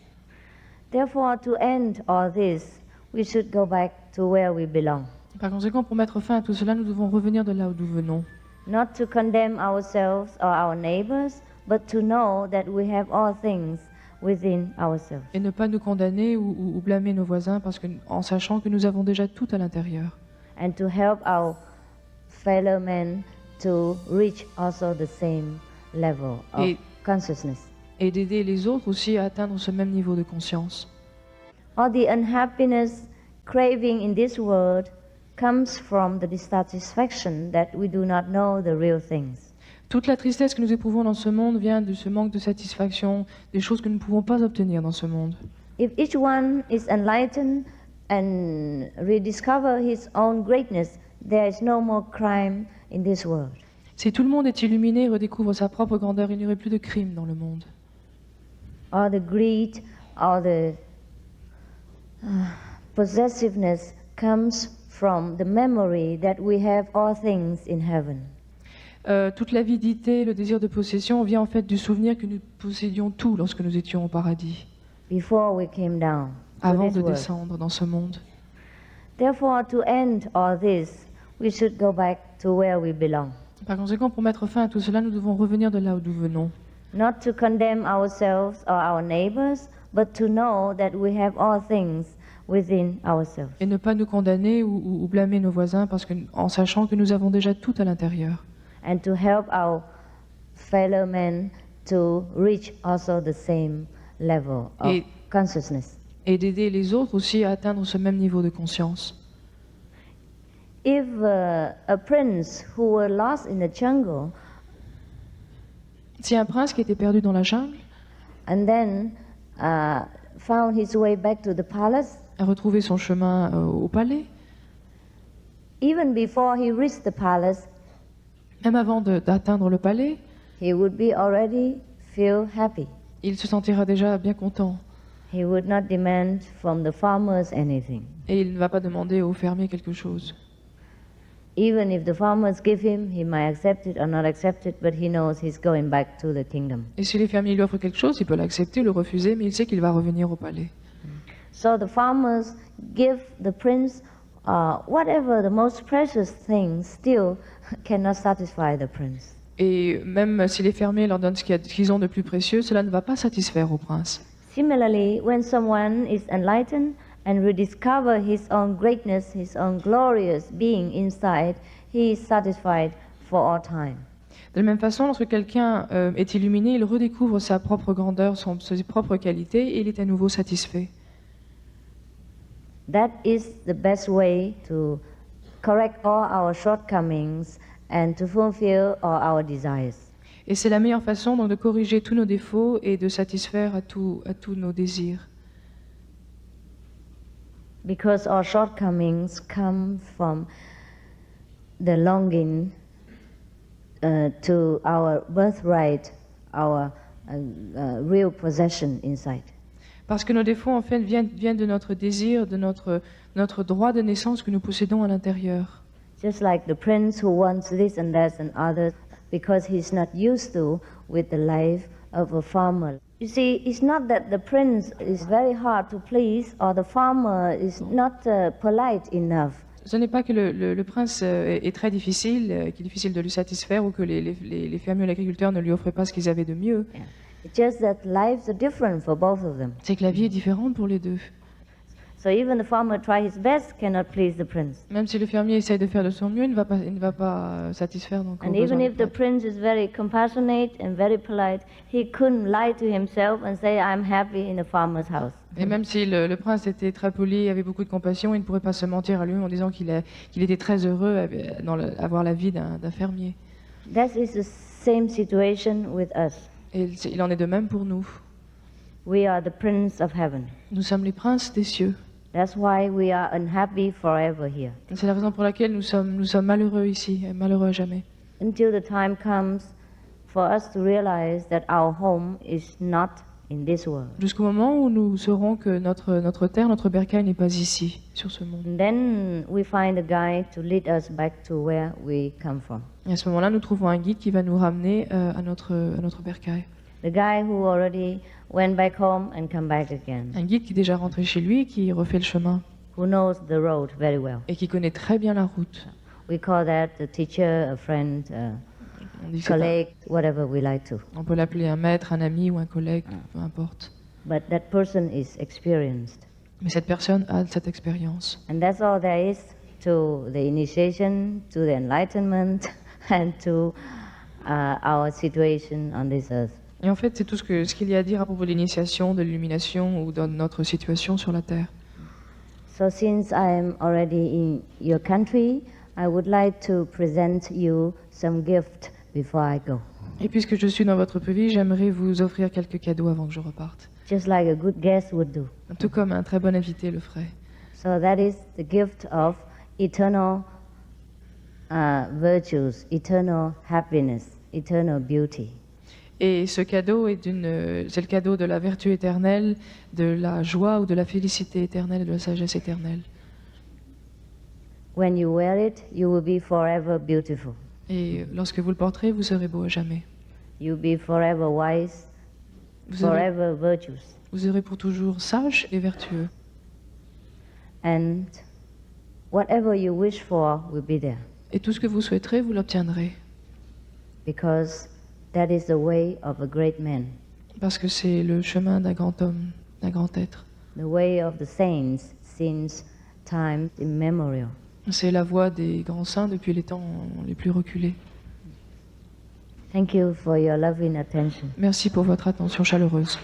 Therefore, to end all this, we should go back to where we belong. Par conséquent, pour mettre fin à tout cela, nous devons revenir de là où nous venons. Not to condemn ourselves or our neighbors, but to know that we have all things within ourselves. Et ne pas nous condamner ou blâmer nos voisins en sachant que nous avons déjà tout à l'intérieur. And to help our fellow men to reach also the same level of Et- consciousness. Et d'aider les autres aussi à atteindre ce même niveau de conscience. All the unhappiness, craving in this world comes from the dissatisfaction that we do not know the real things. Toute la tristesse que nous éprouvons dans ce monde vient de ce manque de satisfaction, des choses que nous ne pouvons pas obtenir dans ce monde. If each one is enlightened and rediscover his own greatness, there is no more crime in this world. Si tout le monde est illuminé et redécouvre sa propre grandeur, il n'y aurait plus de crime dans le monde. All the greed, all the possessiveness comes from the memory that we have all things in heaven. Toute l'avidité, le désir de possession vient en fait du souvenir que nous possédions tout lorsque nous étions au paradis, Before we came down to avant this de world. descendre dans ce monde. Therefore, to end all this, we should go back to where we belong. Par conséquent, pour mettre fin à tout cela, nous devons revenir de là où nous venons. Not to condemn ourselves or our neighbors, but to know that we have all things within ourselves. Et ne pas nous condamner ou blâmer nos voisins en sachant que nous avons déjà tout à l'intérieur. And to help our fellow men to reach also the same level of Et- consciousness. Et d'aider les autres aussi à atteindre ce même niveau de conscience. If a prince who were lost in the jungle Si un prince qui était perdu dans la jungle and then found his way back to the palace, a retrouvé son chemin au palais, even before he reached the palace, même avant d'atteindre le palais, he would be already feel happy. il se sentira déjà bien content. He would not demand from the farmers anything. Et il ne va pas demander aux fermiers quelque chose. Even if the farmers give him, he might accept it or not accept it, but he knows he's going back to the kingdom. Et si les fermiers lui offrent quelque chose, il peut l'accepter, le refuser, mais il sait qu'il va revenir au palais. So the farmers give the prince whatever the most precious thing still cannot satisfy the prince. Et même si les fermiers leur donnent ce qu'ils ont de plus précieux, cela ne va pas satisfaire au prince. Similarly, when someone is enlightened and rediscover his own greatness, his own glorious being inside, he is satisfied for all time. De la même façon, lorsque quelqu'un est illuminé, il redécouvre sa propre grandeur, ses propres qualités, et il est à nouveau satisfait. That is the best way to correct all our shortcomings and to fulfill all our desires. Et c'est la meilleure façon donc de corriger tous nos défauts et de satisfaire à tous nos désirs. Because our shortcomings come from the longing to our birthright, our real possession inside. Parce que nos défauts, en fait, viennent de notre désir, de notre droit de naissance que nous possédons à l'intérieur. Just like the prince who wants this and that and others because he's not used to with the life of a farmer. You see, it's not that the prince is very hard to please or the farmer is not polite enough. Ce n'est pas que le prince est très difficile, qu'il est difficile de lui satisfaire ou que les fermiers ou l'agriculteur ne lui offraient pas ce qu'ils avaient de mieux. It's just that lives are different for both of them. C'est que la vie est différente pour les deux. So even the farmer try his best cannot please the prince. Même si le fermier essaye de faire de son mieux, il ne va pas satisfaire donc aux And besoins even du if the prêtre. prince is very compassionate and very polite, he couldn't lie to himself and say, I'm happy in the farmer's house. Et même si le prince était très poli, avait beaucoup de compassion, il ne pourrait pas se mentir à lui en disant qu'il était très heureux d'avoir la vie d'un fermier. That is the same situation with us. Et il en est de même pour nous. We are the prince of heaven. Nous sommes les princes des cieux. That's why we are unhappy forever here. C'est la raison pour laquelle nous sommes malheureux ici, et malheureux à jamais. Until the time comes for us to realize that our home is not in this world. Jusqu'au moment où nous saurons que notre terre, notre bercail n'est pas ici, sur ce monde. And then we find a guide to lead us back to where we come from. Et à ce moment-là, nous trouvons un guide qui va nous ramener à notre bercail. The guy who already went back home and come back again, Un guide qui est déjà rentré chez lui et qui refait le chemin who knows the road very well. et qui connaît très bien la route. We call that a teacher, a friend, a On dit que c'est colleague, whatever we like to. on peut l'appeler un maître, un ami ou un collègue, peu importe. But that person is experienced. Mais cette personne a cette expérience. And that's all there is to the initiation, to the enlightenment, and to our situation on this earth. Et en fait, c'est tout ce qu'il y a à dire à propos de l'initiation, de l'illumination ou de notre situation sur la Terre. So since I am already in your country, I would like to present you some gift before I go. Et puisque je suis dans votre pays, j'aimerais vous offrir quelques cadeaux avant que je reparte. Just like a good guest would do. Tout comme un très bon invité le ferait. So that is the gift of eternal virtues, eternal happiness, eternal beauty. Et ce cadeau c'est le cadeau de la vertu éternelle, de la joie ou de la félicité éternelle et de la sagesse éternelle. When you wear it, you will be forever beautiful. Et lorsque vous le porterez, vous serez beau à jamais. You'll be forever wise, Vous serez, forever virtuous. vous serez pour toujours sage et vertueux. And whatever you wish for will be there. Et tout ce que vous souhaiterez, vous l'obtiendrez. Because that is the way of a great man, Parce que c'est le chemin d'un grand homme, d'un grand être. the way of the saints since times immemorial. C'est la voie des grands saints depuis les temps les plus reculés. Thank you for your loving attention. Merci pour votre attention chaleureuse.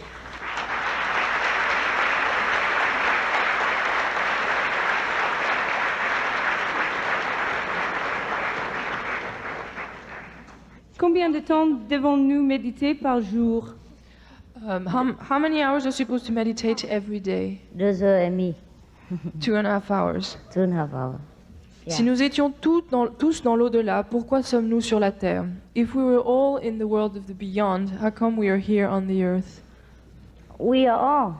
Combien de temps devons-nous méditer par jour? How many hours are supposed to meditate every day? 2h30, 2.5 hours. 2.5 hours. Yeah. Si nous étions tous dans l'au-delà, pourquoi sommes-nous sur la terre? If we were all in the world of the beyond, how come we are here on the earth? We are all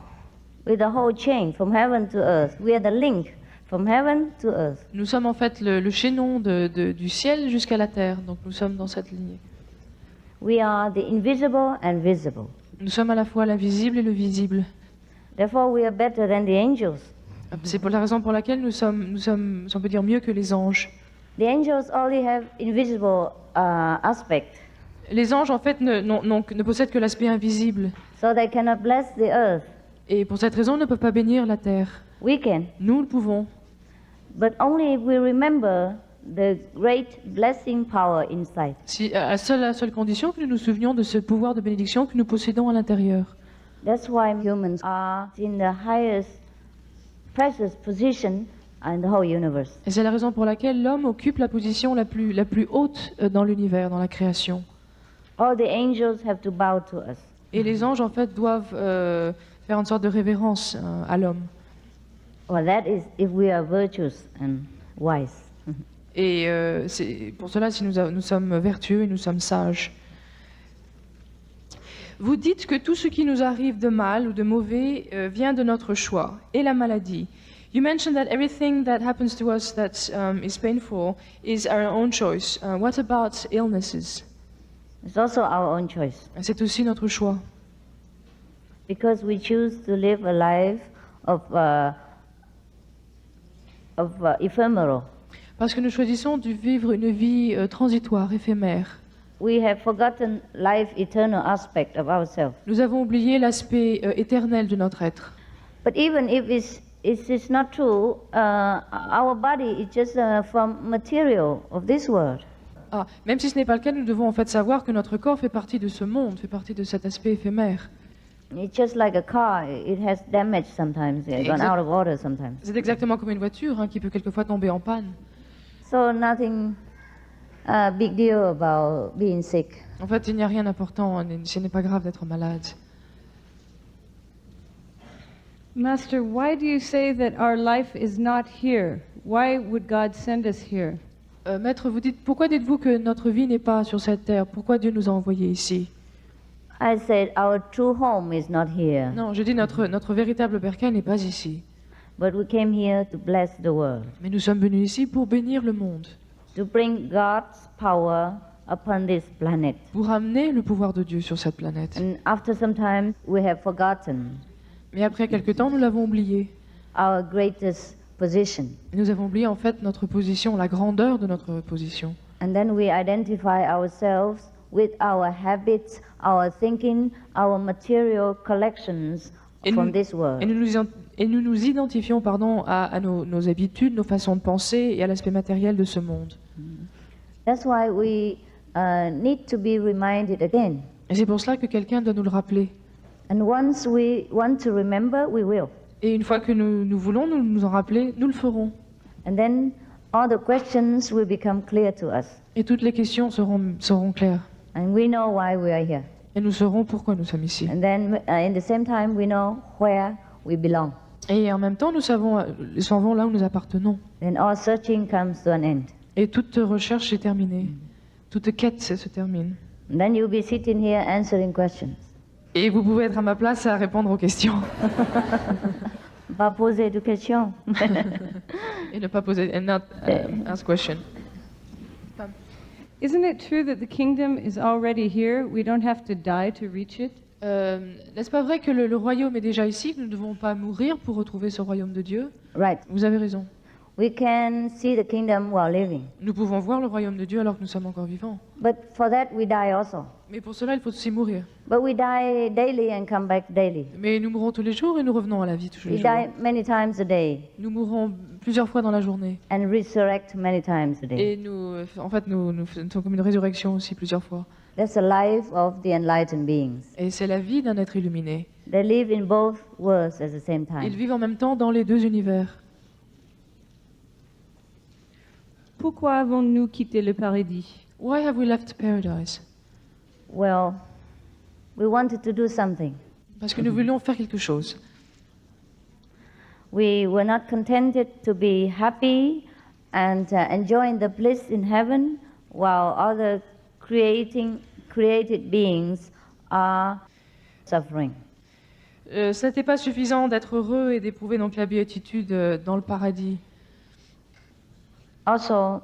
with the whole chain from heaven to earth. We are the link from heaven to earth. Nous sommes en fait le chaînon du ciel jusqu'à la terre, donc nous sommes dans cette lignée. We are the invisible and visible. Nous sommes à la fois l'invisible et le visible. Therefore, we are better than the angels. C'est pour la raison pour laquelle nous sommes, si on peut dire, mieux que les anges. The angels only have invisible aspect, Les anges, en fait, ne possèdent que l'aspect invisible. so they cannot bless the earth. Et pour cette raison, ils ne peuvent pas bénir la terre. We can, Nous le pouvons. but only if we remember the great blessing power inside. À la seule condition que nous nous souvenions de ce pouvoir de bénédiction que nous possédons à l'intérieur. That's why humans are in the highest precious position in the whole universe. Et c'est la raison pour laquelle l'homme occupe la position la plus haute dans l'univers, dans la création. All the angels have to bow to us. Et les anges, en fait, doivent faire une sorte de révérence à l'homme. Well, that is if we are virtuous and wise. Et c'est pour cela, si nous sommes vertueux et nous sommes sages. Vous dites que tout ce qui nous arrive de mal ou de mauvais vient de notre choix et la maladie. You mentioned that everything that happens to us that is painful is our own choice. What about illnesses? It's also our own choice C'est aussi notre choix. because we choose to live a life of ephemeral. Parce que nous choisissons de vivre une vie transitoire, éphémère. We have forgotten life eternal aspect of ourselves. Nous avons oublié l'aspect éternel de notre être. But even if it's it's not true. Our body is just from material of this world. Ah, même si ce n'est pas le cas, nous devons en fait savoir que notre corps fait partie de ce monde, fait partie de cet aspect éphémère. It's just like a car. It has damage sometimes. It's gone out of order sometimes. C'est exactement comme une voiture qui peut quelquefois tomber en panne. So nothing big deal about being sick. En fait, il n'y a rien d'important, ce n'est pas grave d'être malade. Master, why do you say that our life is not here? Why would God send us here? Maître, pourquoi dites-vous que notre vie n'est pas sur cette terre? Pourquoi Dieu nous a envoyés ici? I said our true home is not here, Non, je dis notre véritable bercail n'est pas ici. but we came here to bless the world, Mais nous sommes venus ici pour bénir le monde, to bring God's power upon this planet. pour amener le pouvoir de Dieu sur cette planète. And after some time, we have forgotten Mais après quelque temps, nous l'avons oublié. our greatest position. Nous avons oublié en fait notre position, la grandeur de notre position. And then we identify ourselves with our habits, our thinking, our material collections Et from nous- this world. Et nous nous identifions à nos habitudes, nos façons de penser et à l'aspect matériel de ce monde. That's why we need to be reminded again. Et c'est pour cela que quelqu'un doit nous le rappeler. And once we want to remember, we will. Et une fois que nous voulons nous en rappeler, nous le ferons. And then all the questions will become clear to us. Et toutes les questions seront claires. And we know why we are here. Et nous saurons pourquoi nous sommes ici. And then in the same time, we know where we belong. Et en même temps, nous savons là où nous appartenons. Then all searching comes to an end. Et toute recherche est terminée. Toute quête se termine. And then you'll be sitting here answering questions. Et vous pouvez être à ma place à répondre aux questions. Pas poser de questions. Et ne pas poser, and not ask question. Isn't it true that the kingdom is already here? We don't have to die to reach it? N'est-ce pas vrai que le royaume est déjà ici, que nous ne devons pas mourir pour retrouver ce royaume de Dieu? Right. Vous avez raison. We can see the kingdom while living. Nous pouvons voir le royaume de Dieu alors que nous sommes encore vivants. But for that, we die also. Mais pour cela, il faut aussi mourir. But we die daily and come back daily. Mais nous mourrons tous les jours et nous revenons à la vie tous les We jours. die many times a day Nous mourrons plusieurs fois dans la journée. and resurrect many times a day. Et nous sommes comme une résurrection aussi plusieurs fois. That's the life of the enlightened beings. Et c'est la vie d'un être illuminé. They live in both worlds at the same Ils time. vivent en même temps dans les deux univers. Pourquoi avons-nous quitté le paradis? Why have we left paradise? Well, we wanted to do something. Parce que nous voulions faire quelque chose. We were not contented to be happy and enjoying the bliss in heaven while other created beings are suffering. Ce n'était pas suffisant d'être heureux et d'éprouver donc la béatitude dans le paradis. Also,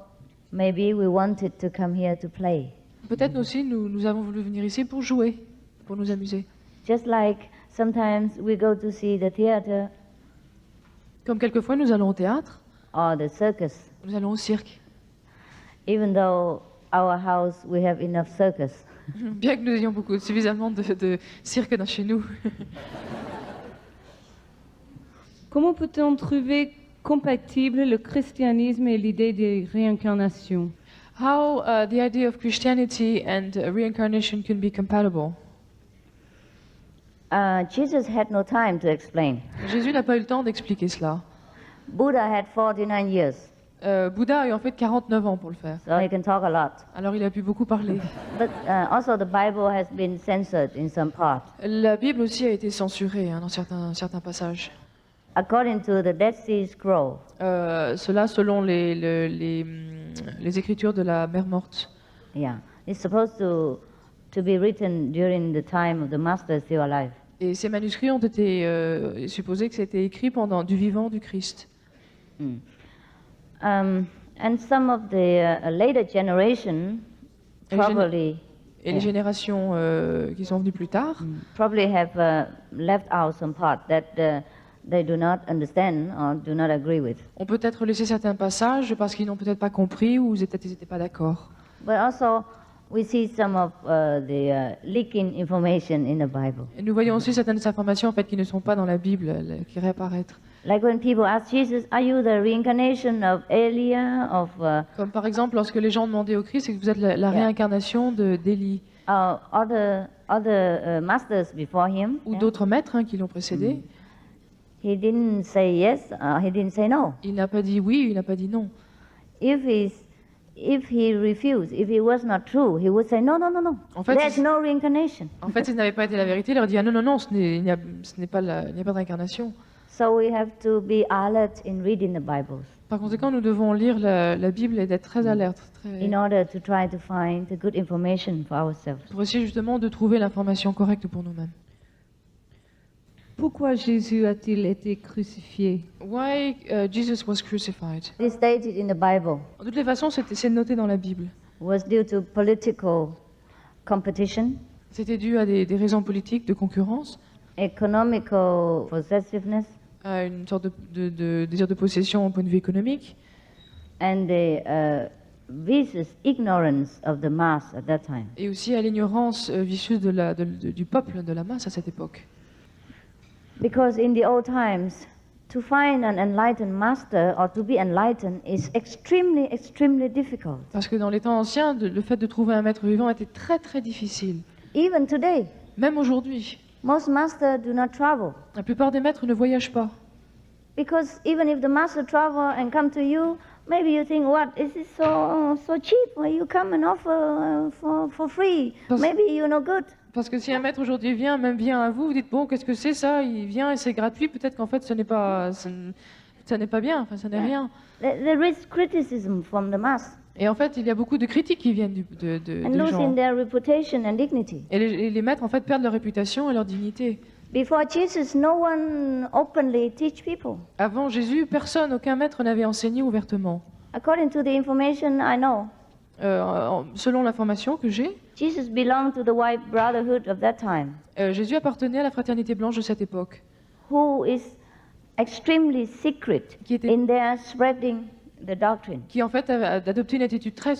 maybe we wanted to come here to play. Peut-être aussi nous avons voulu venir ici pour jouer, pour nous amuser. Just like sometimes we go to see the theater Comme quelquefois nous allons au théâtre, or the circus. nous allons au cirque. Even though our house we have enough circus. Bien que nous ayons suffisamment de cirque dans chez nous. Comment peut-on trouver compatible le christianisme et l'idée de réincarnation? How the idea of Christianity and reincarnation can be compatible. Jesus had no time to explain. Jésus n'a pas eu le temps d'expliquer cela. Buddha had 49 years, Bouddha a eu en fait 49 ans pour le faire. so he can talk a lot. Alors il a pu beaucoup parler. But also the Bible has been censored in some part. La Bible aussi a été censurée dans certains passages. According to the Dead Sea Scroll, Cela selon les écritures de la mer morte. yeah, it's supposed to be written during the time of the Master still alive. Et ces manuscrits ont été supposés que c'était écrit pendant du vivant du Christ. And some of the later generation Et les probably Et les générations qui sont venues plus tard have left out some part that they do not understand or do not agree with. ont peut-être laissé certains passages parce qu'ils n'ont peut-être pas compris ou ils n'étaient pas d'accord. But also, we see some of the leaking information in the Bible, Et nous voyons aussi certaines informations en fait qui ne sont pas dans la Bible, qui réapparaître. Like when people ask Jesus, are you the reincarnation of Elia, of Comme par exemple, lorsque les gens demandaient au Christ, est-ce que vous êtes la réincarnation d'Élie other masters before him? ou Yeah. d'autres maîtres hein, qui l'ont précédé? He didn't say yes, he didn't say no. Il n'a pas dit oui, il n'a pas dit non. If he refused, if it was not true, he would say no, no, no, no. En fait, There's no reincarnation. En fait, si ce n'avait pas été la vérité, il aurait dit ah non, non, non, il n'y a pas de réincarnation. So we have to be alert in reading the Bibles Par conséquent, nous devons lire la Bible et d'être très alertes in order to try to find the good information for ourselves. pour essayer justement de trouver l'information correcte pour nous-mêmes. Pourquoi Jésus a-t-il été crucifié? Why Jesus was crucified? It is stated in the Bible De toutes les façons, c'est noté dans la Bible. was due to political competition, C'était dû à des raisons politiques, de concurrence, economical possessiveness, à une sorte de désir de possession au point de vue économique, and the vicious ignorance of the mass at that time. et aussi à l'ignorance vicieuse du peuple, de la masse à cette époque. Because in the old times, to find an enlightened master or to be enlightened is extremely, extremely difficult. Parce que dans les temps anciens, le fait de trouver un maître vivant était très très difficile. Even today, Même aujourd'hui, most masters do not travel. la plupart des maîtres ne voyagent pas. Because even if the master travel and come to you, maybe you think, what, is it so cheap? Well, you come and offer for free. Parce- Maybe you're no good. Parce que si un maître aujourd'hui vient, même vient à vous, vous dites bon, qu'est-ce que c'est ça? Il vient et c'est gratuit. Peut-être qu'en fait, ce n'est pas bien. Enfin, ce n'est rien. There is criticism from the mass Et en fait, il y a beaucoup de critiques qui viennent de and gens. losing their reputation and dignity. Et les maîtres, en fait, perdent leur réputation et leur dignité. Before Jesus, no one openly teach people. Avant Jésus, personne, aucun maître n'avait enseigné ouvertement. According to the information I know, Selon l'information que j'ai, Jesus belonged to the white brotherhood of that time, Jésus appartenait à la fraternité blanche de cette époque, who is extremely secret Qui était- in their spreading the doctrine. qui en fait a adopté une attitude très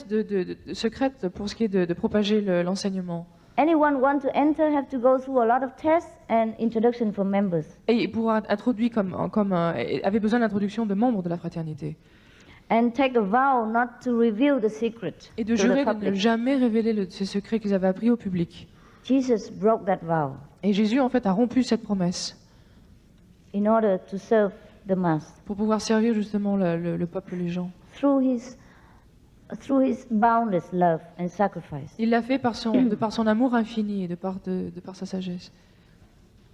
secrète pour ce qui est de propager l'enseignement. Anyone want to enter have to go through a lot of tests and introduction for members. Et pour être introduit avait besoin d'introduction de membres de la fraternité. And take a vow not to reveal the secret Et de to jurer the de ne public. jamais révéler ces secrets qu'ils avaient appris au public. Jesus broke that vow Et Jésus, en fait, a rompu cette promesse in order to serve the mass pour pouvoir servir justement le peuple, les gens. through his boundless love and sacrifice. Il l'a fait de par son amour infini et de par sa sagesse.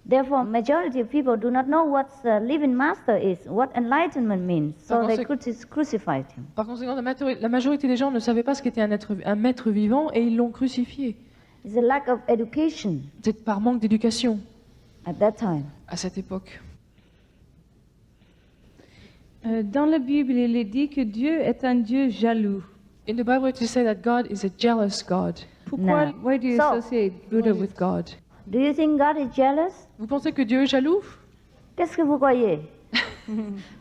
Therefore, majority of people do not know what the living master is, what enlightenment means, so Par they conséquent- crucified him. Par conséquent, la majorité des gens ne savaient pas ce qu'était un maître vivant et ils l'ont crucifié. It's a lack of education C'est par manque d'éducation at that time. à cette époque. Dans la Bible, il est dit que Dieu est un Dieu jaloux. In the Bible, it is said that God is a jealous God. Pourquoi? No. Why do you So- associate Buddha with God? Do you think God is jealous? Vous pensez que Dieu est jaloux? Qu'est-ce que vous croyez?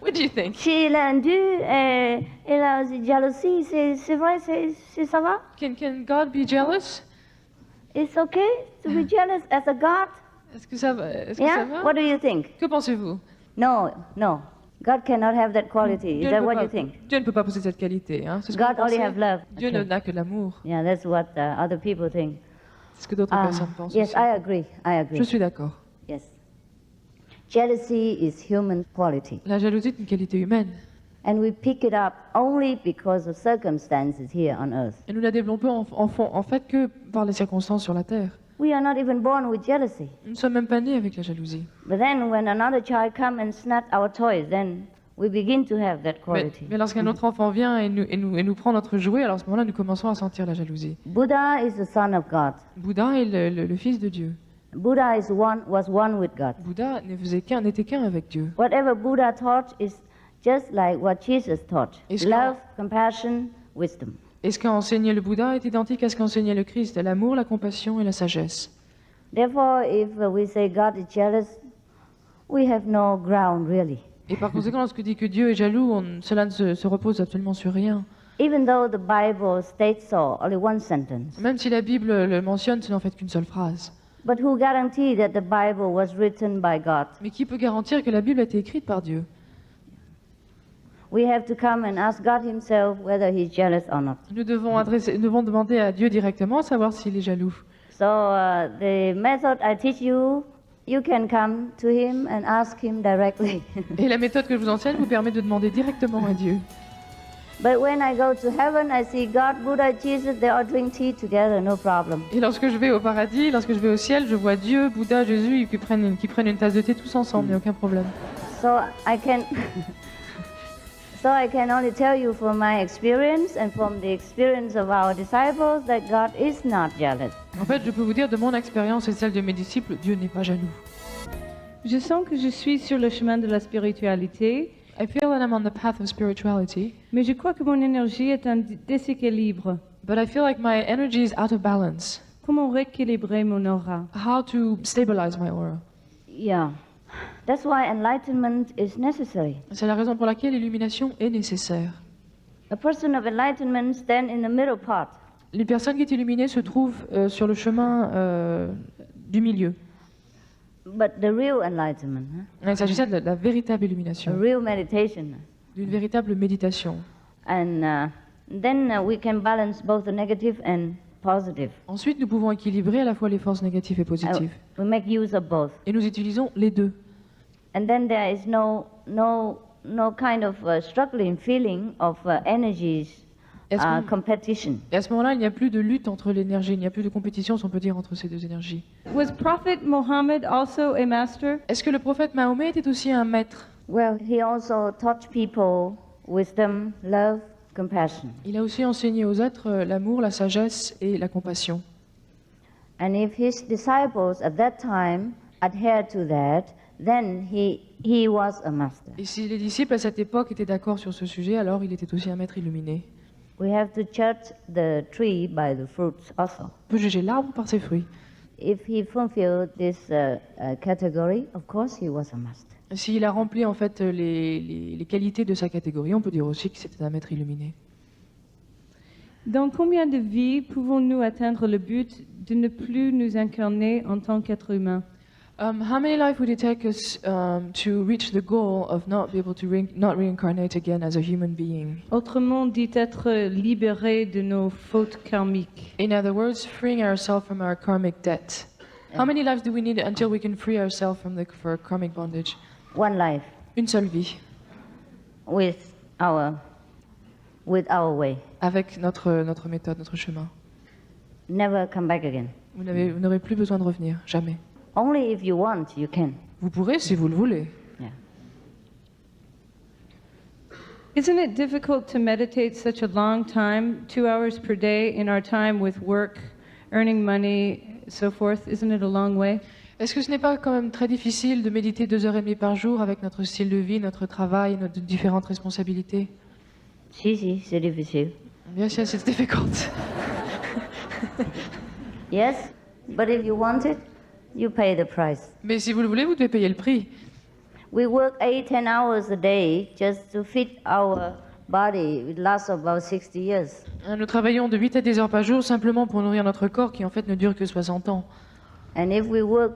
What do you think? S'il a un Dieu et il a une jalousie, c'est vrai, ça va? Can God be jealous? It's okay to be jealous as a God? Est-ce que ça va? Est-ce que ça Yeah? va? What do you think? Que pensez-vous? No, no. God cannot have that quality. Is Dieu that ne peut what pas- you think? Dieu ne peut pas posséder cette qualité. Hein? C'est ce que God vous only pensez? have love. Dieu Okay. n'a que l'amour. Yeah, that's what other people think. C'est ce que d'autres Ah, personnes pensent yes, aussi. I agree. I agree. Je suis d'accord. Yes. Jealousy is human quality, La jalousie est une qualité humaine. and we pick it up only because of circumstances here on earth. Et nous la développons en fait que par les circonstances sur la terre. We are not even born with jealousy. Nous ne sommes même pas nés avec la jalousie. But then when another child comes and snatch our toys, then we begin to have that Mais, quality. mais lorsqu'un autre enfant vient et nous prend notre jouet, alors à ce moment-là, nous commençons à sentir la jalousie. Buddha is the son of God. Bouddha est le fils de Dieu. Buddha was one with God. Bouddha n'était qu'un avec Dieu. Whatever Buddha taught is just like what Jesus taught. Is Love, compassion, wisdom. Et ce qu'a enseigné le Bouddha est identique à ce qu'a enseigné le Christ, l'amour, la compassion et la sagesse. Therefore, if we say God is jealous, we have no ground really. Et par conséquent, lorsque dit que Dieu est jaloux, cela ne se repose absolument sur rien. Even though the Bible states so, only one sentence. Même si la Bible le mentionne, ce n'en fait qu'une seule phrase. But who guarantee that the Bible was written by God? Mais qui peut garantir que la Bible a été écrite par Dieu? we have to come and ask God Himself whether He's jealous or not. Nous devons demander à Dieu directement, savoir s'il est jaloux. So the method I teach you, you can come to Him and ask Him directly. Et la méthode que je vous enseigne vous permet de demander directement à Dieu. But when I go to heaven, I see God, Buddha, Jesus, they all drink tea together, no problem. Et lorsque je vais au paradis, lorsque je vais au ciel, je vois Dieu, Bouddha, Jésus qui prennent une tasse de thé tous ensemble, il n'y a aucun problème. So I can, so I can only tell you from my experience and from the experience of our disciples that God is not jealous. En fait, je peux vous dire de mon expérience et celle de mes disciples, Dieu n'est pas jaloux. Je sens que je suis sur le chemin de la spiritualité, I feel that I'm on the path of spirituality, mais je crois que mon énergie est en déséquilibre. but I feel like my energy is out of balance. Comment rééquilibrer mon aura? How to stabilize my aura? Yeah, that's why enlightenment is necessary. C'est la raison pour laquelle l'illumination est nécessaire. A person of enlightenment stands in the middle part. Les personnes qui sont illuminées se trouvent sur le chemin du milieu. But the real enlightenment, Il s'agissait de la véritable a illumination, real meditation, d'une véritable méditation. and then we can balance both the negative and positive. Ensuite, nous pouvons équilibrer à la fois les forces négatives et positives. We make use of both, Et nous utilisons les deux. and then there is no kind of struggling feeling of energies Et à ce competition. Et à ce moment-là, il n'y a plus de lutte entre l'énergie, il n'y a plus de compétition, si on peut dire, entre ces deux énergies. Was Prophet Muhammad also a master? Est-ce que le prophète Mahomet était aussi un maître? Well, he also taught people wisdom, love, compassion. Il a aussi enseigné aux êtres l'amour, la sagesse et la compassion. And if his disciples at that time adhered to that, then he was a master. Et si les disciples à cette époque étaient d'accord sur ce sujet, alors il était aussi un maître illuminé. We have to judge the tree by the fruits also. On peut juger l'arbre par ses fruits. If he fulfilled this category, of course he was a master. S'il a rempli en fait les qualités de sa catégorie, on peut dire aussi que c'était un maître illuminé. Dans combien de vies pouvons-nous atteindre le but de ne plus nous incarner en tant qu'être humain? How many lives would it take us to reach the goal of not be able to not reincarnate again as a human being? Autrement dit, être libéré de nos fautes karmiques. In other words, freeing ourselves from our karmic debt. How many lives do we need until we can free ourselves from the karmic bondage? One life Une seule vie, with our way. avec notre méthode, notre chemin. Never come back again. Vous n'aurez plus besoin de revenir, jamais. Only if you want, you can. Vous pourrez si vous le voulez. Yeah. Isn't it difficult to meditate such a long time, 2 hours per day in our time with work, earning money, so forth? Isn't it a long way? Est-ce que ce n'est pas quand même très difficile de méditer 2 heures et demie par jour avec notre style de vie, notre travail, nos différentes responsabilités? Si, c'est difficile. Bien sûr, c'est difficult. Yes, but if you want it, you pay the price. Mais si vous le voulez, vous devez payer le prix. We work 8-10 hours a day just to fit our body. It lasts about 60 years. Nous travaillons de 8 à 10 heures par jour simplement pour nourrir notre corps qui en fait ne dure que 60 ans. And if we work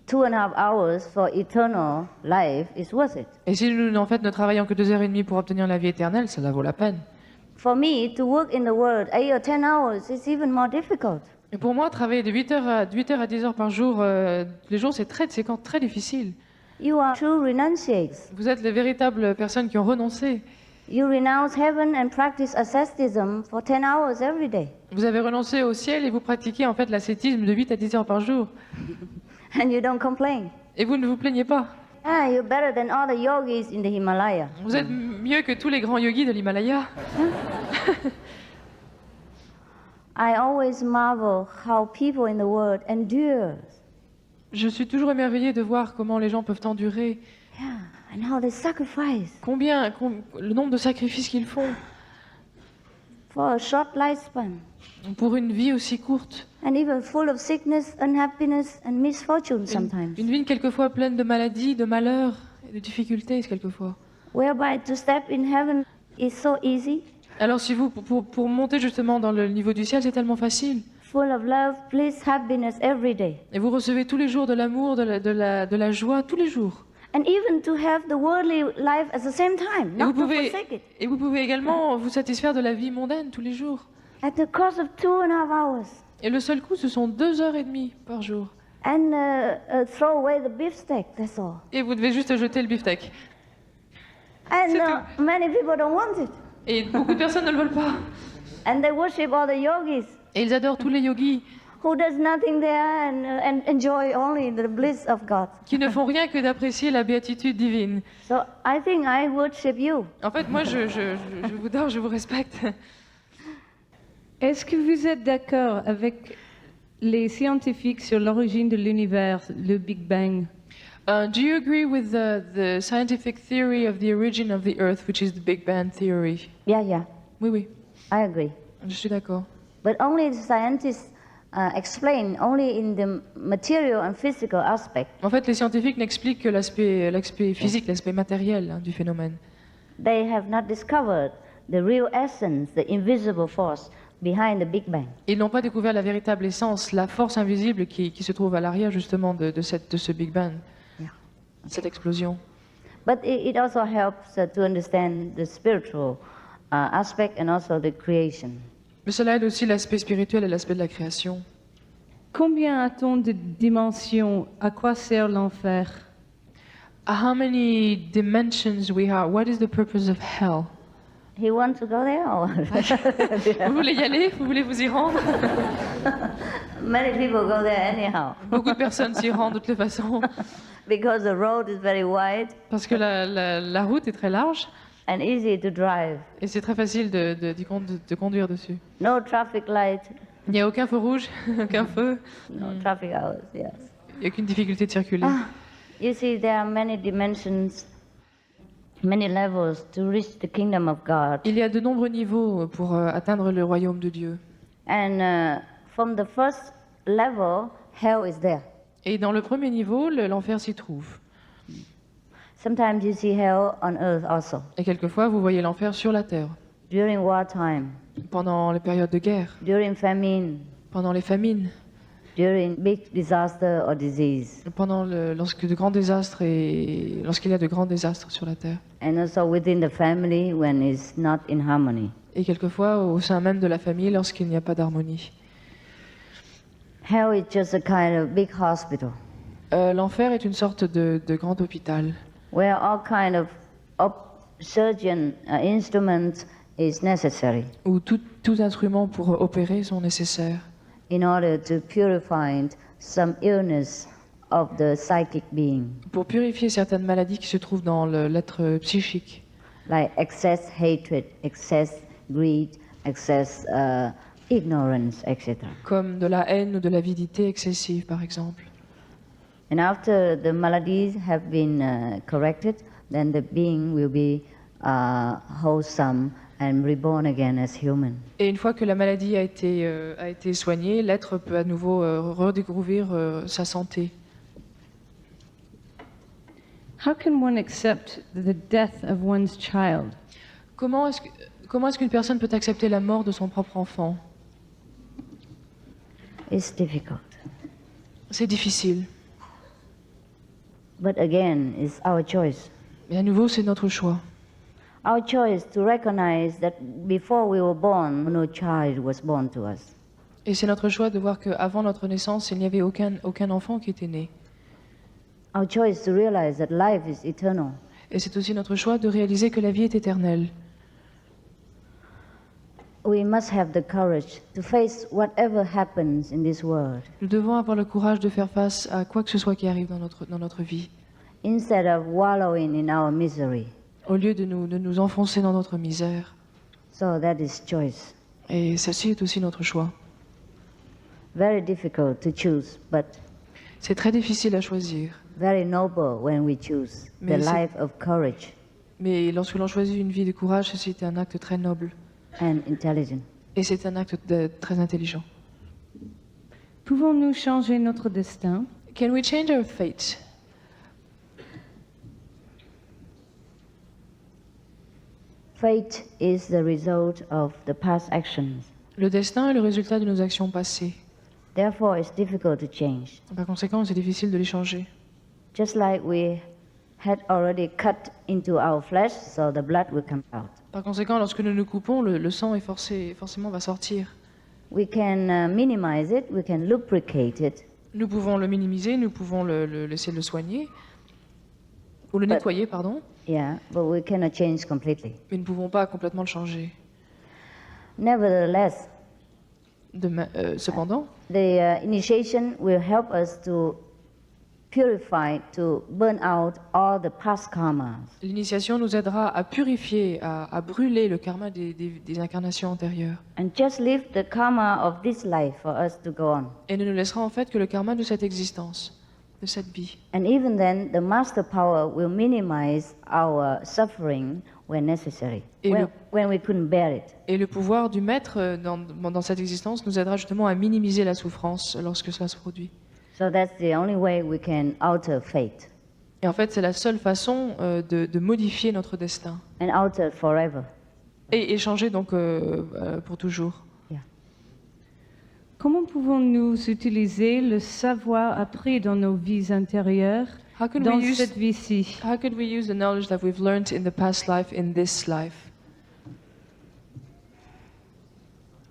2.5 hours for eternal life, it's worth it. Et si nous en fait ne travaillons que 2 heures et demie pour obtenir la vie éternelle, cela vaut la peine. For me, to work in the world 8 or 10 hours is even more difficult. Et pour moi, travailler de 8 heures à 10 heures par jour, tous les jours, c'est très difficile. You are true renunciates. Vous êtes les véritables personnes qui ont renoncé. You renounce heaven and practice asceticism for 10 hours every day. Vous avez renoncé au ciel et vous pratiquez en fait l'ascétisme de 8 à 10 heures par jour. And you don't complain. Et vous ne vous plaignez pas. Ah, you're better than all the yogis in the Himalaya. Vous êtes mieux que tous les grands yogis de l'Himalaya. I always marvel how people in the world endure. Je suis toujours émerveillée de voir comment les gens peuvent endurer, Yeah, and how they sacrifice le nombre de sacrifices qu'ils font for a short lifespan. pour une vie aussi courte. And even full of sickness, unhappiness, and misfortune sometimes. Une vie quelquefois pleine de maladies, de malheurs et de difficultés quelquefois. Whereby to step in heaven is so easy, Alors si vous, pour monter justement dans le niveau du ciel, c'est tellement facile. full of love, bliss, happiness every day. Et vous recevez tous les jours de l'amour, de la joie, tous les jours. and even to have the worldly life at the same time, Et vous not to pouvez, forsake it. et vous pouvez également vous satisfaire de la vie mondaine tous les jours. At the cost of 2.5 hours. Et le seul coût, ce sont 2h30 par jour. And throw away the beefsteak, that's all. Et vous devez juste jeter le beefsteak. And C'est many people don't want it. Et beaucoup de personnes ne le veulent pas. And they worship all the yogis Et ils adorent tous les yogis who does nothing there and enjoy only the bliss of God. qui ne font rien que d'apprécier la béatitude divine. So I think I worship you. En fait, moi, je vous adore, je vous respecte. Est-ce que vous êtes d'accord avec les scientifiques sur l'origine de l'univers, le Big Bang? Do you agree with the scientific theory of the origin of the Earth, which is the Big Bang theory? Yeah, Oui, oui, I agree. je suis d'accord. But only the scientists explain only in the material and physical aspect. En fait, les scientifiques n'expliquent que l'aspect physique, l'aspect matériel du phénomène. They have not discovered the real essence, the invisible force behind the Big Bang. Ils n'ont pas découvert la véritable essence, la force invisible qui se trouve à l'arrière justement de ce Big Bang, Yeah. cette explosion. But it also helps to understand the spiritual aspect and also the creation. Mais cela aide aussi l'aspect spirituel et l'aspect de la création. Combien a-t-on de dimensions? À quoi sert l'enfer? How many dimensions we have? What is the purpose of hell? He wants to go there? Or Vous voulez y aller? Vous voulez vous y rendre? many people go there anyhow Beaucoup de personnes s'y rendent de toutes les façons because the road is very wide parce que la route est très large and easy to drive. et c'est très facile de conduire dessus. No traffic light, Il n'y a aucun feu rouge, aucun feu, no traffic hours, yes. il n'y a aucune difficulté de circuler. You see, there are many dimensions, many levels to reach the kingdom of God. Il y a de nombreux niveaux pour atteindre le royaume de Dieu. And from the first level, hell is there. Et dans le premier niveau, l'enfer s'y trouve. Sometimes you see hell on earth also. Et quelquefois, vous voyez l'enfer sur la terre, During wartime, pendant les périodes de guerre, during famine, pendant les famines, during big disaster or disease, lorsqu'il y a de grands désastres sur la terre. and also within the family when it's not in harmony. Et quelquefois au sein même de la famille lorsqu'il n'y a pas d'harmonie. Hell is just a kind of big hospital L'enfer est une sorte de grand hôpital where all kind of surgeon instruments is necessary où tout instrument pour opérer sont nécessaires in order to purify some illness of the psychic being, pour purifier certaines maladies qui se trouvent dans l'être psychique, like excess hatred, excess greed, excess ignorance, etc. comme de la haine ou de l'avidité excessive par exemple. And after the maladies have been corrected, then the being will be wholesome and reborn again as human. Et une fois que la maladie a été soignée, l'être peut à nouveau redécouvrir sa santé. How can one accept the death of one's child? Comment est-ce qu'une personne peut accepter la mort de son propre enfant? It's difficult. C'est difficile. But again, it's our choice. Mais à nouveau, c'est notre choix. Our choice to recognize that before we were born, no child was born to us. Et c'est notre choix de voir qu'avant notre naissance, il n'y avait aucun enfant qui était né. Our choice to realize that life is eternal. Et c'est aussi notre choix de réaliser que la vie est éternelle. We must have the courage to face whatever happens in this world, Nous devons avoir le courage de faire face à quoi que ce soit qui arrive dans notre vie, instead of wallowing in our misery. au lieu de nous enfoncer dans notre misère. So that is choice. Et ceci est aussi notre choix. Very difficult to choose, but C'est très difficile à choisir. very noble when we choose the Mais c'est- life of courage Mais lorsque l'on choisit une vie de courage, ceci est un acte très noble. and intelligence. Et c'est un acte très intelligent. Pouvons-nous changer notre destin? Can we change our fate? Fate is the result of the past actions. Le destin est le résultat de nos actions passées. Therefore, it's difficult to change. Par conséquent, c'est difficile de les changer. Just like we had already cut into our flesh, so the blood will come out. Par conséquent, lorsque nous nous coupons, le sang est forcément va sortir. We can minimize it, we can lubricate it, Nous pouvons le minimiser, nous pouvons essayer de le soigner, ou le nettoyer, pardon, yeah, but we cannot change completely. mais nous ne pouvons pas complètement le changer. Nevertheless, Cependant, the initiation will help us to purify, to burn out all the past karmas. l'initiation nous aidera à purifier, à brûler le karma des incarnations antérieures. And just leave the karma of this life for us to go on. Et ne nous laissera en fait que le karma de cette existence, de cette vie. And even then, the master power will minimize our suffering when necessary, Et when we couldn't bear it. Et le pouvoir du maître dans cette existence nous aidera justement à minimiser la souffrance lorsque cela se produit. So that's the only way we can alter fate Et en fait, c'est la seule façon de modifier notre destin and alter it forever. et changer donc pour toujours. Comment pouvons-nous utiliser le savoir appris dans nos vies antérieures How could dans we use cette vie-ci? How could we use the knowledge that we've learned in the past life in this life?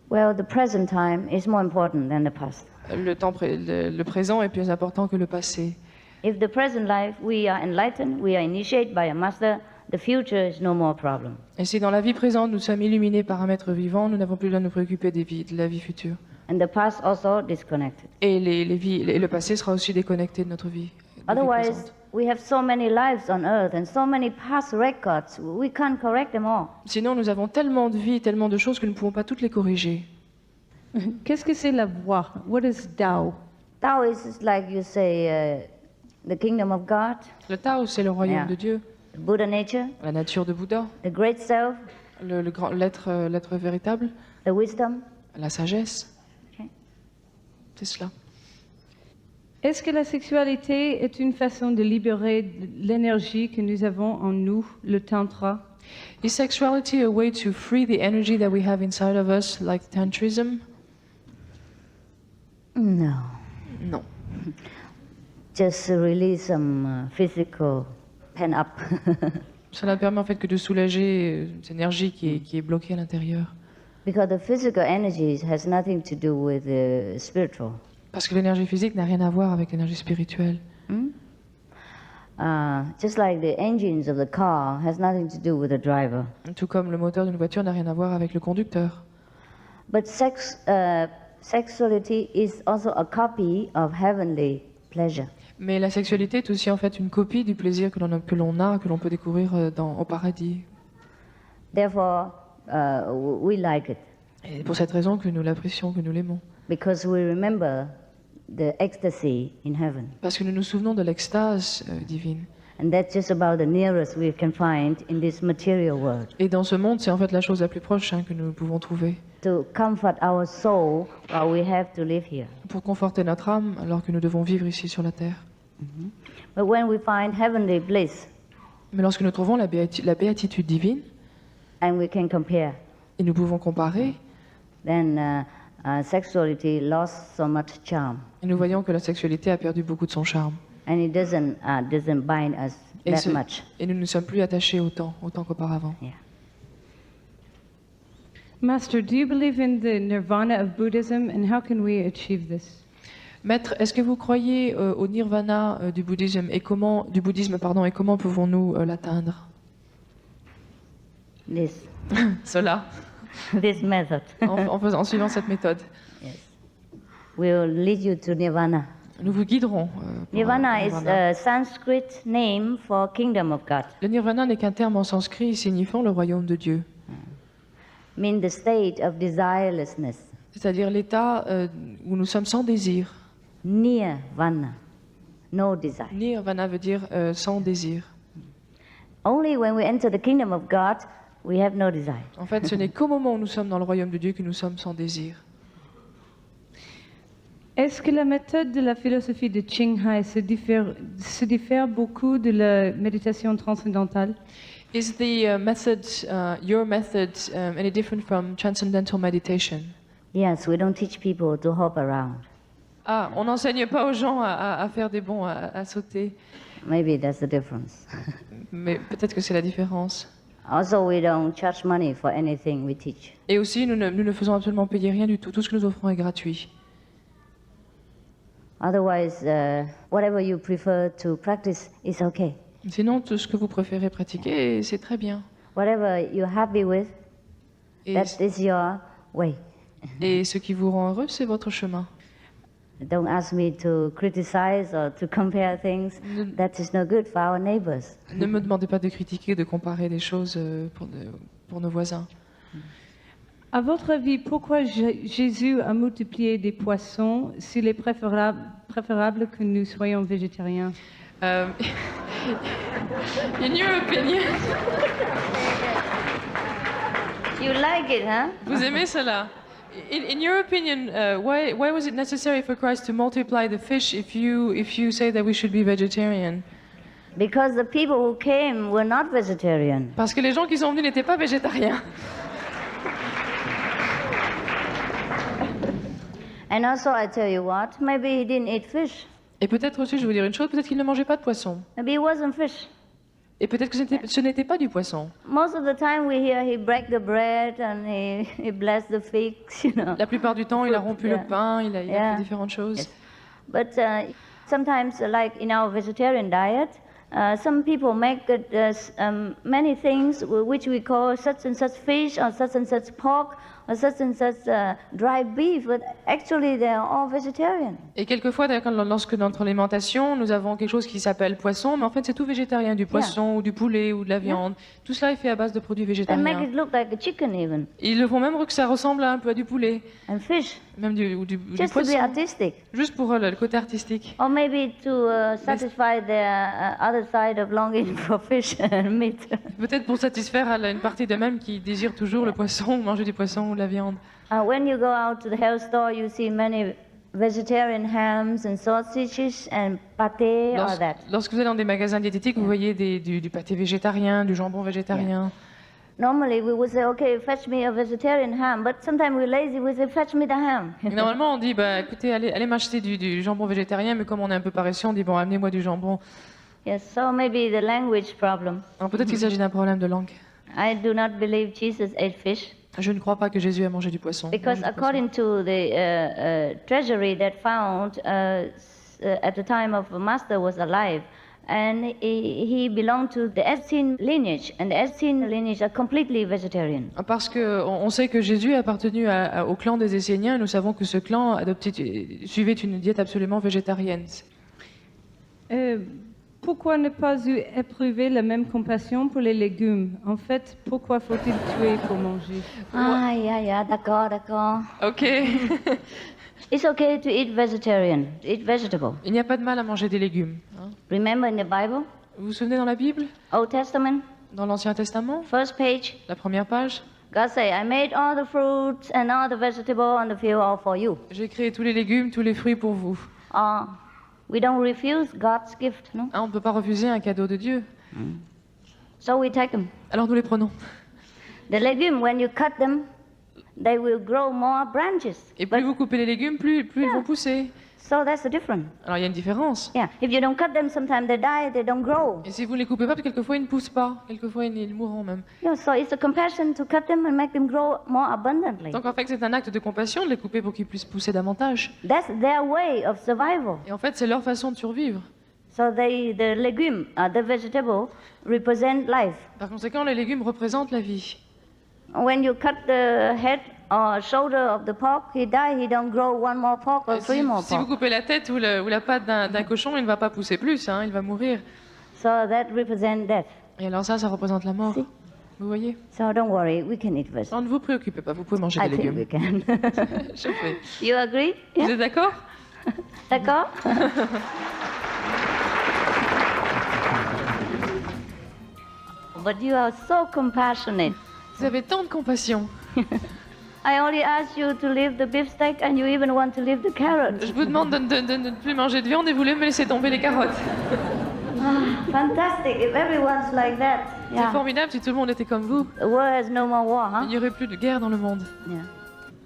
Well, the present time is more important than the past. Le présent est plus important que le passé. If the present life we are enlightened, we are initiated by a master, the future is no more problem. Et si dans la vie présente nous sommes illuminés par un maître vivant, nous n'avons plus besoin de nous préoccuper de la vie future. And the past also disconnected. Et le passé sera aussi déconnecté de notre vie. de vie Otherwise, présente. we have so many lives on earth and so many past records, we can't correct them all. Sinon, nous avons tellement de vies, tellement de choses que nous ne pouvons pas toutes les corriger. Qu'est-ce que c'est la voie? What is Tao? Tao is like you say, the kingdom of God, Le Tao, c'est le royaume Yeah. de Dieu, the Buddha nature, la nature de Bouddha, the great self, l'être véritable, the wisdom. la sagesse. Okay. C'est cela. Est-ce que la sexualité est une façon de libérer l'énergie que nous avons en nous, le tantra? Is sexuality a way to free the energy that we have inside of us, like tantrism? No, Non. just release some physical pen up. Cela ne permet en fait que de soulager cette énergie qui est bloquée à l'intérieur. Because the physical energy has nothing to do with the spiritual. Parce que l'énergie physique n'a rien à voir avec l'énergie spirituelle. Just like the engines of the car has nothing to do with the driver. Tout comme le moteur d'une voiture n'a rien à voir avec le conducteur. But sexuality is also a copy of heavenly pleasure. Mais la sexualité est aussi en fait une copie du plaisir que l'on peut découvrir au paradis. Therefore, we like it Et pour cette raison que nous l'apprécions, que nous l'aimons. because we remember the ecstasy in heaven. Parce que nous nous souvenons de l'extase divine. And that's just about the nearest we can find in this material world. Et dans ce monde, c'est en fait la chose la plus proche que nous pouvons trouver. To comfort our soul while we have to live here. Pour conforter notre âme alors que nous devons vivre ici sur la terre. But when we find heavenly bliss Mais lorsque nous trouvons la béatitude divine, and we can compare, et nous pouvons comparer, then sexuality lost so much charm. et nous voyons que la sexualité a perdu beaucoup de son charme. And it doesn't bind us Et, that much. et nous ne nous sommes plus attachés autant qu'auparavant. Yeah. Master, do you believe in the nirvana of Buddhism and how can we achieve this? Maître, est-ce que vous croyez au nirvana du bouddhisme et comment pouvons-nous l'atteindre? This Cela, this method en suivant cette méthode. will lead you to nirvana. Nous vous guiderons. Pour Nirvana is nirvana. a Sanskrit name for kingdom of God. Le nirvana n'est qu'un terme en sanskrit signifiant le royaume de Dieu, Mean the state of desirelessness. c'est-à-dire l'état où nous sommes sans désir. Nirvana, no desire. Nirvana veut dire sans désir. Only when we enter the kingdom of God, we have no desire. En fait, ce n'est qu'au moment où nous sommes dans le royaume de Dieu que nous sommes sans désir. Est-ce que la méthode de la philosophie de Qinghai se diffère beaucoup de la méditation transcendantale? Is the your method, any different from transcendental meditation? Yes, we don't teach people to hop around. Ah, on n'enseigne pas aux gens à faire des bonds, à sauter. Maybe that's the difference. Mais peut-être que c'est la différence. Also, we don't charge money for anything we teach. Et aussi, nous ne faisons absolument payer rien du tout. Tout ce que nous offrons est gratuit. Otherwise, whatever you prefer to practice is okay. Sinon, tout ce que vous préférez pratiquer, c'est très bien. Whatever you're happy with, Et, that is your way. et ce qui vous rend heureux, c'est votre chemin. Don't ask me to criticize or to compare things. That is no good for our neighbors. Ne me demandez pas de critiquer, de comparer des choses pour nos voisins. À votre avis, pourquoi Jésus a multiplié des poissons s'il est préférable que nous soyons végétariens? In your opinion, You like it, huh? vous aimez cela? In your opinion, why was it necessary for Christ to multiply the fish if you say that we should be vegetarian? Because the people who came were not vegetarian. Parce que les gens qui sont venus n'étaient pas végétariens. And also, I tell you what, maybe he didn't eat fish. Et peut-être aussi, je vais vous dire une chose, peut-être qu'il ne mangeait pas de poisson. Maybe it wasn't fish. Et peut-être que ce n'était pas du poisson. Most of the time we hear he break the bread and he blessed the figs, you know. La plupart du temps, il a rompu Yeah. le pain, il a Yeah. fait différentes choses. Yes. But sometimes, like in our vegetarian diet, some people make many things which we call such and such fish or such and such pork or such and such dry beef, but actually they are all vegetarian. Et quelquefois, d'ailleurs, lorsque dans notre alimentation, nous avons quelque chose qui s'appelle poisson, mais en fait, c'est tout végétarien, du poisson ou du poulet ou de la viande. Tout cela est fait à base de produits They make végétariens. it look like a chicken even, Ils le font même que ça ressemble un peu à du poulet, and fish, même du just to be poisson, artistic. juste pour le côté artistique. Or maybe to satisfy their other side of longing for fish and meat. Peut-être pour satisfaire une partie d'eux-mêmes qui désire toujours le poisson, ou manger du poisson ou de la viande. When you go out to the health store, you see many vegetarian hams and sausages and pâté, all that. Lorsque vous allez dans des magasins diététiques, vous voyez du pâté végétarien, du jambon végétarien. Normally, we would say, okay, fetch me a vegetarian ham, but sometimes we're lazy, we say, fetch me the ham. Et normalement, on dit, bah, écoutez, allez m'acheter du jambon végétarien, mais comme on est un peu paresseux, on dit, bon, amenez-moi du jambon. Yes, so maybe the language problem. Alors peut-être qu'il s'agit d'un problème de langue. I do not believe Jesus ate fish, Je ne crois pas que Jésus a mangé du poisson. because according to the treasury that found at the time of the master was alive, and he belonged to the Essene lineage, and the Essene lineage are completely vegetarian. Parce que on sait que Jésus a appartenu au clan des Esséniens, et nous savons que ce clan suivait une diète absolument végétarienne. Pourquoi ne pas éprouver la même compassion pour les légumes? En fait, pourquoi faut-il tuer pour manger? Ah, yeah, d'accord, d'accord. Ok. It's okay to eat vegetarian, to eat vegetable. Il n'y a pas de mal à manger des légumes. Hein. Remember in the Bible, Vous vous souvenez dans la Bible, Old Testament, dans l'Ancien Testament, first page, la première page, God say, I made all the fruits and all the vegetables on the field all for you. j'ai créé tous les légumes, tous les fruits pour vous. We don't refuse God's gift, no? Hein, on ne peut pas refuser un cadeau de Dieu. So we take them. Alors nous les prenons. The legume, when you cut them, they will grow more branches. Et plus But- vous coupez les légumes, plus ils vont pousser. so that's the difference. Alors il y a une différence. Yeah, if you don't cut them, sometimes they die, they don't grow. Et si vous ne les coupez pas, quelquefois ils ne poussent pas. Quelquefois ils mourront même. Yeah, so it's a compassion to cut them and make them grow more abundantly. Donc en fait c'est un acte de compassion de les couper pour qu'ils puissent pousser davantage. That's their way of survival. Et en fait c'est leur façon de survivre. So the legume, the vegetable, represent life. Par conséquent les légumes représentent la vie. When you cut the head or shoulder of the pork, he die, he don't grow one more pork or Et three more si vous pork. coupez la tête ou la patte d'un cochon, il ne va pas pousser plus, hein, il va mourir. So that represents death. Et alors ça représente la mort. Si. Vous voyez? So don't worry, we can eat vegetables. Alors ne vous préoccupez pas, vous pouvez manger I des think we légumes. can. Je fais. You agree? Vous Yeah? êtes d'accord? D'accord? But you are so compassionate. Vous avez tant de compassion. I only asked you to leave the beef steak and you even want to leave the carrot. Je vous demande de ne plus manger de viande et vous voulez me laisser tomber les carottes. Fantastic, if everyone's like that. C'est Yeah. formidable si tout le monde était comme vous. The world has no more war, Il huh? n'y aurait plus de guerre dans le monde. Yeah.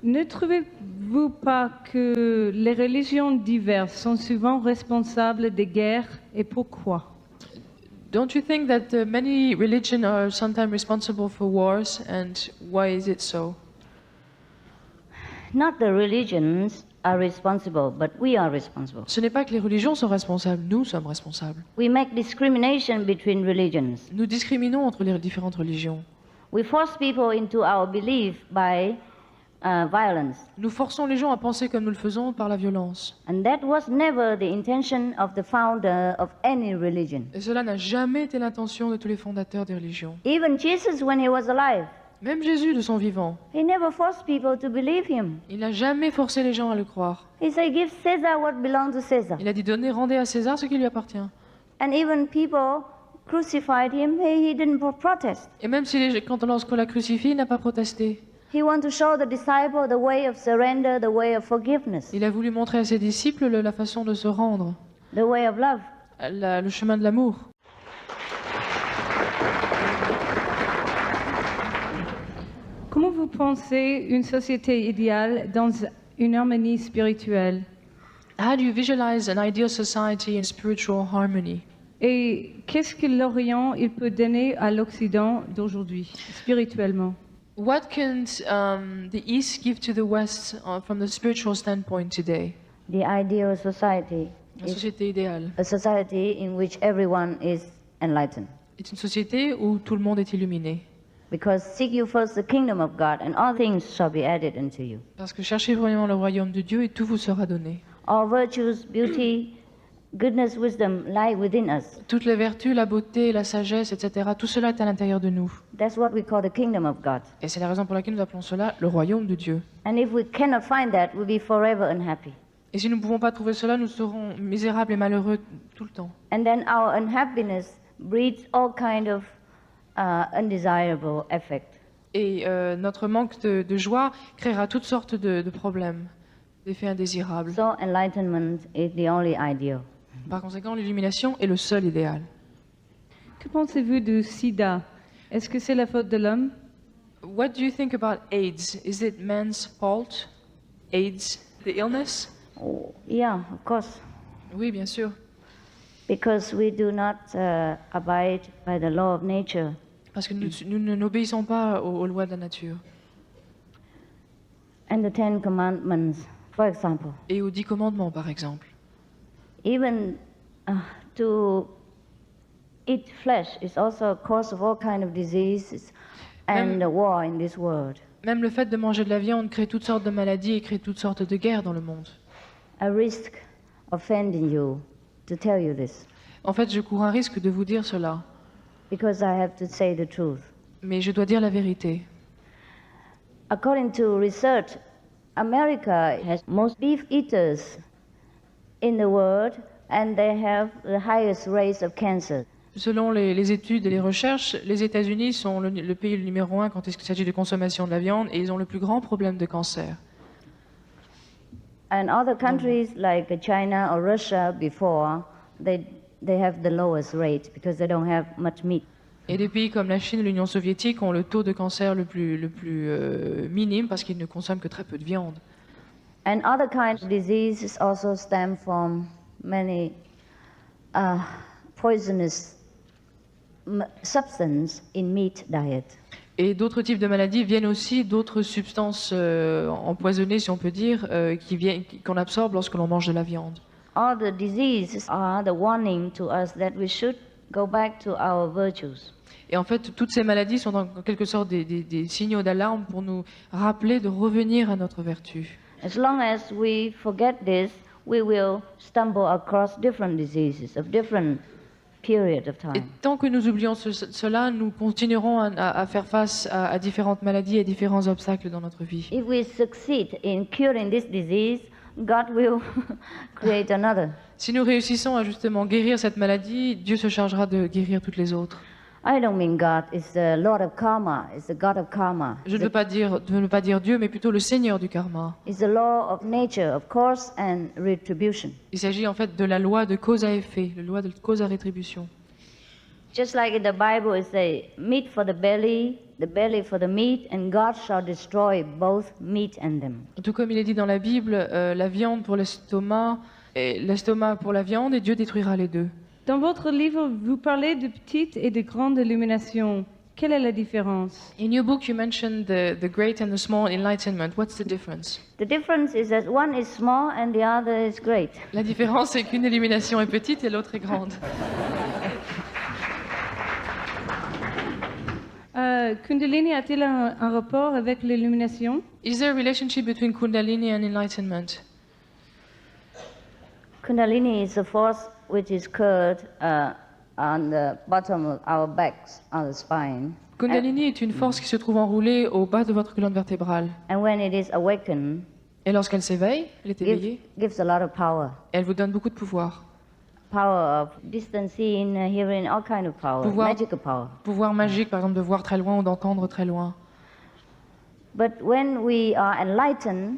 Ne trouvez-vous pensez-vous pas que les religions diverses sont souvent responsables des guerres et pourquoi? Don't you think that many religions are sometimes responsible for wars, and why is it so? Not the religions are responsible, but we are responsible. Ce n'est pas que les religions sont responsables, nous sommes responsables. We make discrimination between religions. Nous discriminons entre les différentes religions. We force people into our belief by violence. Nous forçons les gens à penser comme nous le faisons par la violence. And that was never the intention of the founder of any religion. Et cela n'a jamais été l'intention de tous les fondateurs des religions. Even Jesus, when he was alive, Même Jésus, de son vivant, he never forced people to believe him. il n'a jamais forcé les gens à le croire. He said, give Caesar what belongs to Caesar. Il a dit donnez, rendez à César ce qui lui appartient. And even people crucified him, he didn't protest. Et même si lorsqu'on l'a crucifié, il n'a pas protesté. He wanted to show the disciple the way of surrender, the way of forgiveness, Il a voulu montrer à ses disciples la façon de se rendre, the way of love. le chemin de l'amour. Comment vous pensez une société idéale dans une harmonie spirituelle? How do you visualize an ideal society in spiritual harmony? Et qu'est-ce que l'Orient il peut donner à l'Occident d'aujourd'hui, spirituellement? What can the East give to the West from the spiritual standpoint today? The ideal society La is société idéale a society in which everyone is enlightened. est une société où tout le monde est illuminé. Because seek you first the kingdom of God, and all things shall be added unto you. Parce que cherchez vraiment le royaume de Dieu et tout vous sera donné. All virtues, beauty, goodness, wisdom lie within us. Toutes les vertus, la beauté, la sagesse, etc., tout cela est à l'intérieur de nous. That's what we call the kingdom of God. Et c'est la raison pour laquelle nous appelons cela le royaume de Dieu. And if we cannot find that, we'll be forever unhappy. Et si nous ne pouvons pas trouver cela, nous serons misérables et malheureux tout le temps. And then our unhappiness breeds all kind of undesirable effect. Et notre manque de joie créera toutes sortes de problèmes, d'effets indésirables. So enlightenment is the only ideal. Par conséquent, l'illumination est le seul idéal. Que pensez-vous du sida? Est-ce que c'est la faute de l'homme? What do you think about AIDS? Is it man's fault? AIDS, the illness? Oh, yeah, of course. Oui, bien sûr. Because we do not abide by the law of nature. Parce que nous n'obéissons pas aux lois de la nature. And the Ten Commandments, for example. Et aux 10 commandements, par exemple. Even to eat flesh is also a cause of all kind of diseases and war in this world. Même le fait de manger de la viande crée toutes sortes de maladies et crée toutes sortes de guerres dans le monde. I risk offending you to tell you this, En fait, je cours un risque de vous dire cela, because I have to say the truth. mais je dois dire la vérité. According to research, America has most beef eaters in the world, and they have the highest rates of cancer. Selon les études et les recherches, les États-Unis sont le pays numéro 1 quand il s'agit de consommation de la viande et ils ont le plus grand problème de cancer. And other countries like China or Russia before, they have the lowest rate because they don't have much meat. Et des pays comme la Chine et l'Union soviétique ont le taux de cancer le plus minime parce qu'ils ne consomment que très peu de viande. And other kinds of diseases also stem from many poisonous substances in meat diet. Et d'autres types de maladies viennent aussi d'autres substances empoisonnées, si on peut dire, qu'on absorbe lorsque l'on mange de la viande. All the diseases are the warning to us that we should go back to our virtues. Et en fait, toutes ces maladies sont en quelque sorte des signaux d'alarme pour nous rappeler de revenir à notre vertu. As long as we forget this, we will stumble across different diseases of different period of Et time. tant que nous oublions cela, nous continuerons à faire face à différentes maladies et différents obstacles dans notre vie. If we succeed in curing this disease, God will create another. Si nous réussissons à justement guérir cette maladie, Dieu se chargera de guérir toutes les autres. I don't mean God is the Lord of karma, is the God of karma. Je ne veux pas dire Dieu, mais plutôt le Seigneur du karma. It's the law of nature, of course, and retribution. Il s'agit en fait de la loi de cause à effet, la loi de cause à rétribution. Just like in the Bible, it says, meat for the belly for the meat, and God shall destroy both meat and them. Tout comme il est dit dans la Bible, la viande pour l'estomac, et l'estomac pour la viande, et Dieu détruira les deux. Dans votre livre, vous parlez de petite et de grande illumination. Quelle est la différence? In your book, you mentioned the great and the small enlightenment. What's the difference? The difference is that one is small and the other is great. La différence, c'est qu'une illumination est petite et l'autre est grande. Kundalini a-t-il un rapport avec l'illumination? Is there a relationship between Kundalini and enlightenment? Kundalini is a force which is curled on the bottom of our backs, on the spine. Kundalini est une force qui se trouve enroulée au bas de votre colonne vertébrale. And when it is awakened, Et lorsqu'elle s'éveille, elle est éveillée, gives a lot of power. elle vous donne beaucoup de pouvoir. Power of distancing, hearing, all kind of power, Pouvoir. magical power. Pouvoir magique, par exemple, de voir très loin ou d'entendre très loin. But when we are enlightened,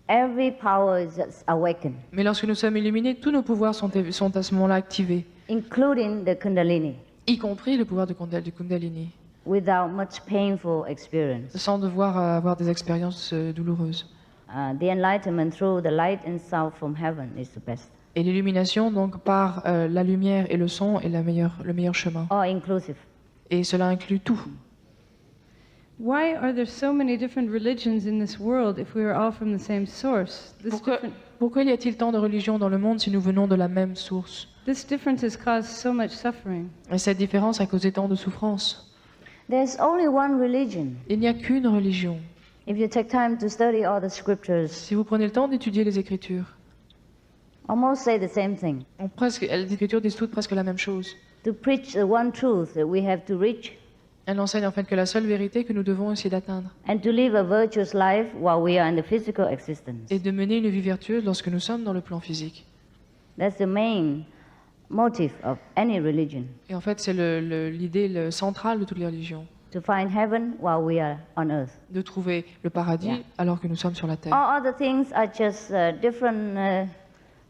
every power is awakened, Mais lorsque nous sommes illuminés, tous nos pouvoirs sont à ce moment-là activés, including the Kundalini, y compris le pouvoir du Kundalini, without much painful experience. sans devoir avoir des expériences douloureuses. The enlightenment through the light and sound from heaven is the best, Et l'illumination, donc, par la lumière et le son, est le meilleur chemin. all inclusive. Et cela inclut tout. Why are there so many different religions in this world if we are all from the same source? Pourquoi y a-t-il tant de religions dans le monde si nous venons de la même source? This difference has caused so much suffering. Et cette différence a causé tant de souffrance. There's only one religion. Il n'y a qu'une religion. If you take time to study all the scriptures, Si vous prenez le temps d'étudier les Écritures, almost say the same thing. les Écritures disent toutes presque la même chose. To preach the one truth that we have to reach, Elles enseignent en fait que la seule vérité que nous devons essayer d'atteindre and to live a virtuous life while we are in the physical existence. est de mener une vie vertueuse lorsque nous sommes dans le plan physique. That's the main motive of any religion, Et en fait, c'est l'idée centrale de toutes les religions, to find heaven while we are on earth. de trouver le paradis Yeah. alors que nous sommes sur la terre. All other things are just different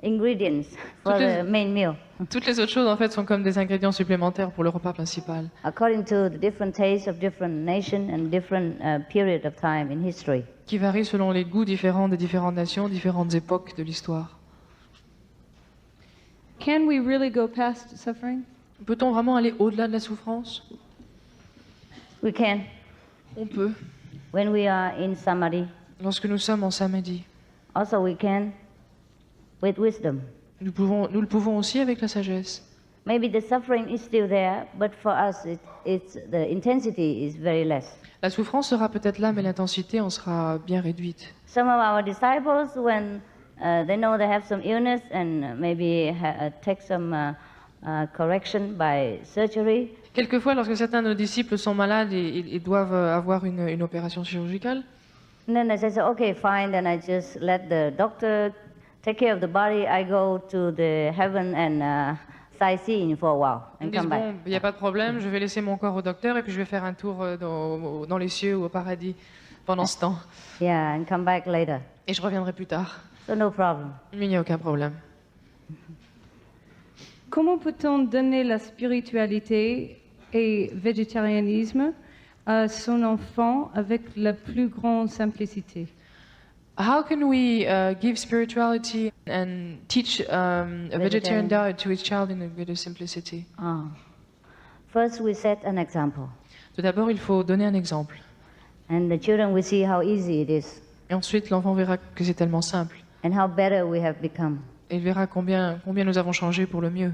ingredients for Toutes les- the main meal, Toutes les autres choses, en fait, sont comme des ingrédients supplémentaires pour le repas principal, according to the different tastes of different nations and different period of time in history. qui varient selon les goûts différents des différentes nations, différentes époques de l'histoire. Can we really go past suffering? Peut-on vraiment aller au-delà de la souffrance? We can, On peut. when we are in samadhi. Lorsque nous sommes en samadhi, Also, we can with wisdom. nous le pouvons aussi avec la sagesse. Maybe the suffering is still there, but for us, the intensity is very less. La souffrance sera peut-être là, mais l'intensité en sera bien réduite. Some of our disciples, when they know they have some illness and maybe take some correction by surgery, Quelquefois, lorsque certains de nos disciples sont malades et doivent avoir une opération chirurgicale, and then they say, okay, fine, then I just let the doctor take care of the body. I go to the heaven and sightseeing for a while ils and disent come bon, back. il n'y a pas de problème, je vais laisser mon corps au docteur et puis je vais faire un tour dans les cieux ou au paradis pendant ce temps. Yeah, and come back later. Et je reviendrai plus tard. So no problem. Mais il n'y a aucun problème. Comment peut-on donner la spiritualité et végétarianisme à son enfant avec la plus grande simplicité? How can we give spirituality and teach a vegetarian diet to his child in a greater simplicity? First, we set an example, Tout d'abord, il faut donner un exemple. and the children will see how easy it is Et ensuite, l'enfant verra que c'est tellement simple. and how better we have become. Et il verra combien nous avons changé pour le mieux.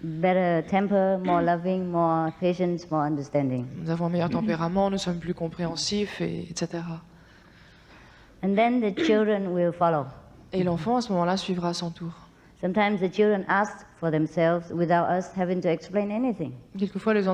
Better temper, more loving, more patience, more understanding. Nous avons un meilleur tempérament, nous sommes plus compréhensifs, etc. And then the children will follow. Et l'enfant, à ce moment-là, suivra à son tour. Sometimes the children ask for themselves without us having to explain anything. Quelquefois, les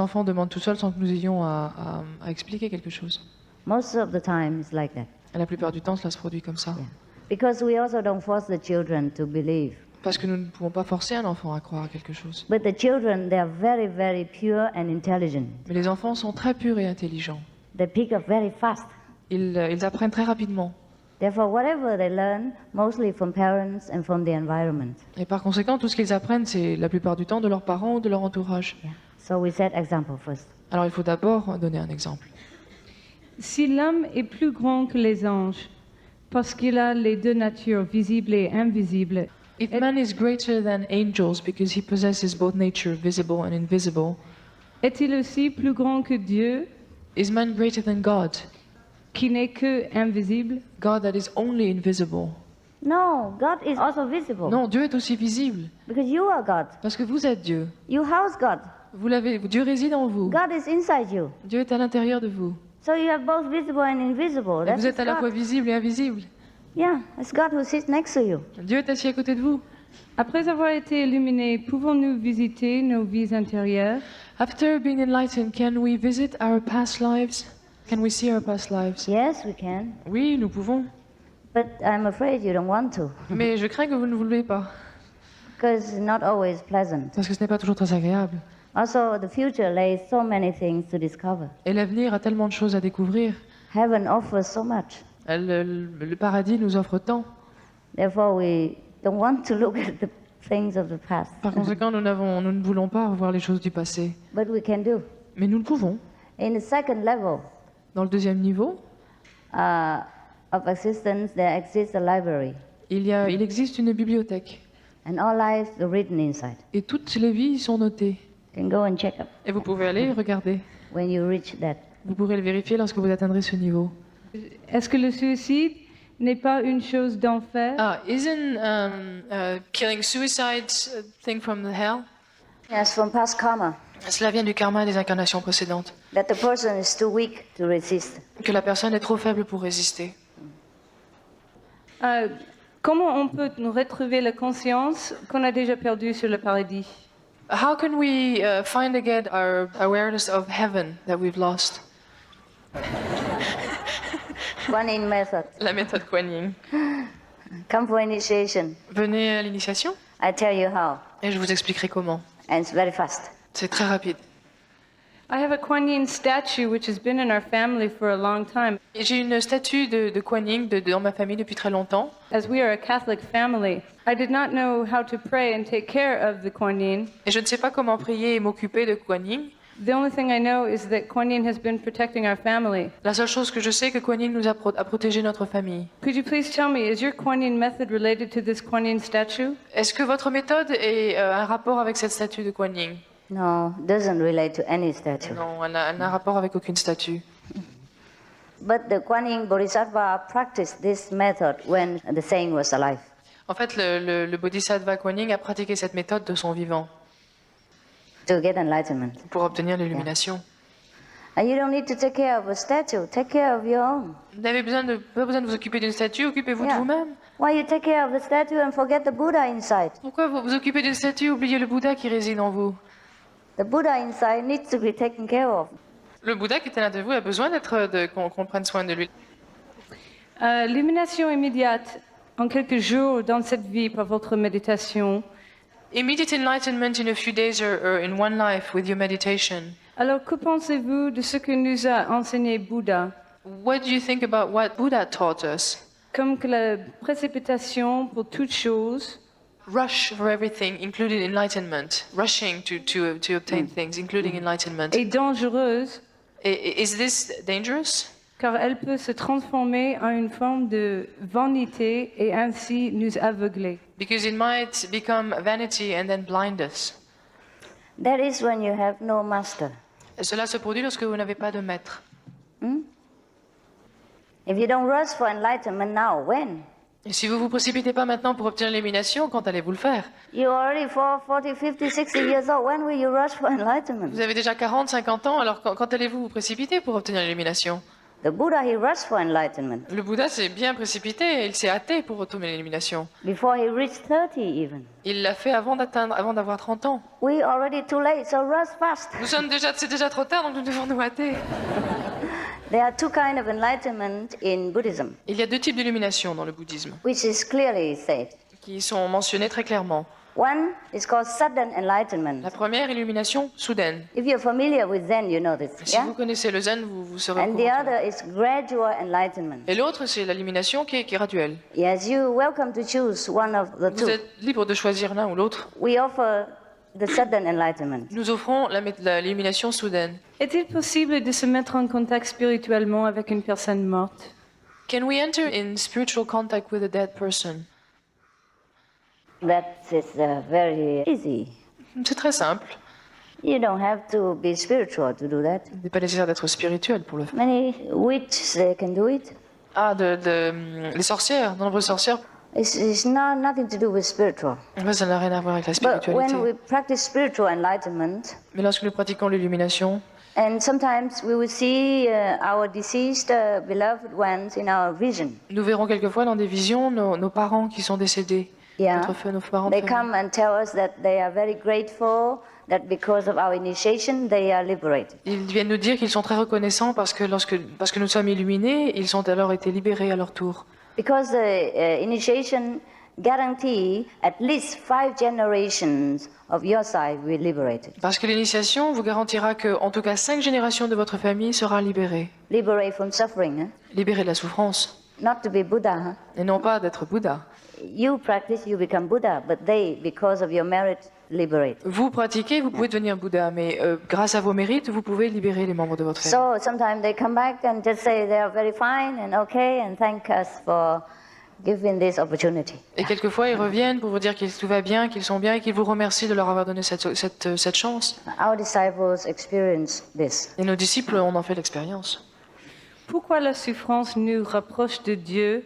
enfants demandent tout seuls sans que nous ayons à expliquer quelque chose. Most of the time, it's like that. Et la plupart du temps, cela se produit comme ça. Yeah. Because we also don't force the children to believe. Parce que nous ne pouvons pas forcer un enfant à croire à quelque chose. But the children, they are very, very pure and intelligent. Mais les enfants sont très purs et intelligents. They pick up very fast. Ils apprennent très rapidement. Therefore, whatever they learn, mostly from parents and from the environment. Et par conséquent, tout ce qu'ils apprennent, c'est la plupart du temps de leurs parents ou de leur entourage. Yeah. So we set example first. Alors il faut d'abord donner un exemple. Si l'homme est plus grand que les anges, parce qu'il a les deux natures, visibles et invisibles, If man is greater than angels because he possesses both nature, visible and invisible, est-il aussi plus grand que Dieu, is man greater than God? qui n'est que invisible? God that is only invisible. No, God is also visible. Non, Dieu est aussi visible. Because you are God. Parce que vous êtes Dieu. You house God. Dieu réside en vous. God is inside you. Dieu est à l'intérieur de vous. So you have both visible and invisible. Et That's vous êtes à la God. fois visible et invisible. Yeah, it's God who sits next to you. Dieu est assis à côté de vous. Après avoir été illuminés, pouvons-nous visiter nos vies intérieures? After being enlightened, can we visit our past lives? Can we see our past lives? Yes, we can. Oui, nous pouvons. But I'm afraid you don't want to. Mais je crains que vous ne voulez pas. Because it's not always pleasant. Parce que ce n'est pas toujours très agréable. Also, the future lays so many things to discover. Et l'avenir a tellement de choses à découvrir. Heaven offers so much. Le paradis nous offre tant. Therefore, we don't want to look at the things of the past. Par conséquent, nous ne voulons pas revoir les choses du passé. But we can do. Mais nous le pouvons. In the second level Dans le deuxième niveau, of existence, there exists a library. il existe une bibliothèque. And all lives are written inside. Et toutes les vies y sont notées. You can go and check up Et vous pouvez aller regarder. when you reach that. Vous pourrez le vérifier lorsque vous atteindrez ce niveau. Est-ce que le suicide n'est pas une chose d'enfer? Isn't killing suicide a thing from the hell? Yes, from past karma, Cela vient du karma des incarnations précédentes. that the person is too weak to resist. Que la personne est trop faible pour résister. Comment on peut nous retrouver la conscience qu'on a déjà perdue sur le paradis? How can we find again our awareness of heaven that we've lost? Kuan Yin method. La méthode Kuan Yin. Come for initiation. Venez à l'initiation I tell you how. et je vous expliquerai comment. And it's very fast. C'est très rapide. I have a Kuan Yin statue which has been in our family for a long time. Et j'ai une statue de Kuan Yin dans ma famille depuis très longtemps. As we are a Catholic family, I did not know how to pray and take care of the Kuan Yin. Et je ne sais pas comment prier et m'occuper de Kuan Yin. The only thing I know is that Kuan Yin has been protecting our family. La seule chose que je sais, que Kuan Yin nous a protégé notre famille. Could you please tell me, is your Kuan Yin method related to this Kuan Yin statue? Est-ce que votre méthode est un rapport avec cette statue de Kuan Yin? No, doesn't relate to any statue. Non, elle n'a un rapport avec aucune statue. But the Kuan Yin Bodhisattva practiced this method when the saint was alive. En fait, le Bodhisattva Kuan Yin a pratiqué cette méthode de son vivant To get enlightenment. pour obtenir l'illumination. And you don't need to take care of a statue, take care of your own. Vous n'avez pas besoin de vous occuper d'une statue, occupez-vous de Yeah. vous-même. Why you take care of the statue and forget the Buddha inside? Pourquoi vous vous occupez d'une statue, oubliez le Bouddha qui réside en vous? The Buddha inside needs to be taken care of. Le Bouddha qui est à l'intérieur de vous a besoin qu'on prenne soin de lui. L'illumination immédiate en quelques jours dans cette vie par votre méditation. Immediate enlightenment in a few days or in one life with your meditation. Alors, que pensez-vous de ce que nous a enseigné Bouddha? What do you think about what Buddha taught us? Comme que la précipitation pour toute chose Rush for everything, including enlightenment. Rushing to obtain things, including enlightenment. est dangereuse Is this dangerous? car elle peut se transformer en une forme de vanité et ainsi nous aveugler. Because it might become vanity and then blind us. That is when you have no master. Et cela se produit lorsque vous n'avez pas de maître. If you don't rush for enlightenment now, when? Et si vous vous précipitez pas maintenant pour obtenir l'élimination, quand allez-vous le faire? You're already 40, 50, 60 years old. When will you rush for enlightenment? Vous avez déjà 40, 50 ans, alors quand allez-vous vous précipiter pour obtenir l'élimination? The Buddha, he rushed for enlightenment Le Bouddha s'est bien précipité, il s'est hâté pour obtenir l'élimination. before he reached 30 even. Il l'a fait avant d'avoir 30 ans. We already too late, so rush fast. C'est déjà trop tard, donc nous devons nous hâter. There are two kinds of enlightenment in Buddhism, Il y a deux types d'illumination dans le bouddhisme, which is clearly said. qui sont mentionnés très clairement. One is called sudden enlightenment. La première, illumination soudaine. If you're familiar with Zen, you know this. Si Yeah? vous connaissez le zen, vous serez au And the courant. other is gradual enlightenment. Et l'autre, c'est l'illumination qui est graduelle. Yes, you're welcome to choose one of the Vous two. êtes libre de choisir l'un ou l'autre. We offer the sudden enlightenment. Nous offrons l'illumination soudaine. Est-il possible de se mettre en contact spirituellement avec une personne morte? Can we enter in spiritual contact with a dead person? That is very easy. C'est très simple. You don't have to be spiritual to do that. Il n'est pas nécessaire d'être spirituel pour le faire. Many witches, they can do it. Ah, les sorcières, de nombreuses sorcières. It's nothing to do with spiritual. En fait, ça n'a rien à voir avec la But spiritualité. when we practice spiritual enlightenment, Mais lorsque nous pratiquons l'illumination, and sometimes we will see our deceased beloved ones in our vision. nous verrons quelquefois dans des visions nos parents qui sont décédés. Yeah. Nos parents de They famille. come and tell us that they are very grateful that because of our initiation they are liberated. Ils viennent nous dire qu'ils sont très reconnaissants parce que parce que nous sommes illuminés, ils ont alors été libérés à leur tour. Because the initiation guarantee at least 5 generations of your side will be liberated. Parce que l'initiation vous garantira que, en tout cas, 5 générations de votre famille sera libérée. Liberate from suffering, huh? Libérée de la souffrance. Not to be Buddha. Huh? Et non pas d'être Bouddha. You practice, you become Buddha, but they, because of your merit, liberate. Vous pratiquez, vous pouvez devenir Bouddha, mais grâce à vos mérites, vous pouvez libérer les membres de votre famille. So sometimes they come back and just say they are very fine and okay and thank us for giving this opportunity. Et quelquefois, ils reviennent pour vous dire que tout va bien, qu'ils sont bien et qu'ils vous remercient de leur avoir donné cette chance. Our disciples experience this. Et nos disciples en ont fait l'expérience. Pourquoi la souffrance nous rapproche de Dieu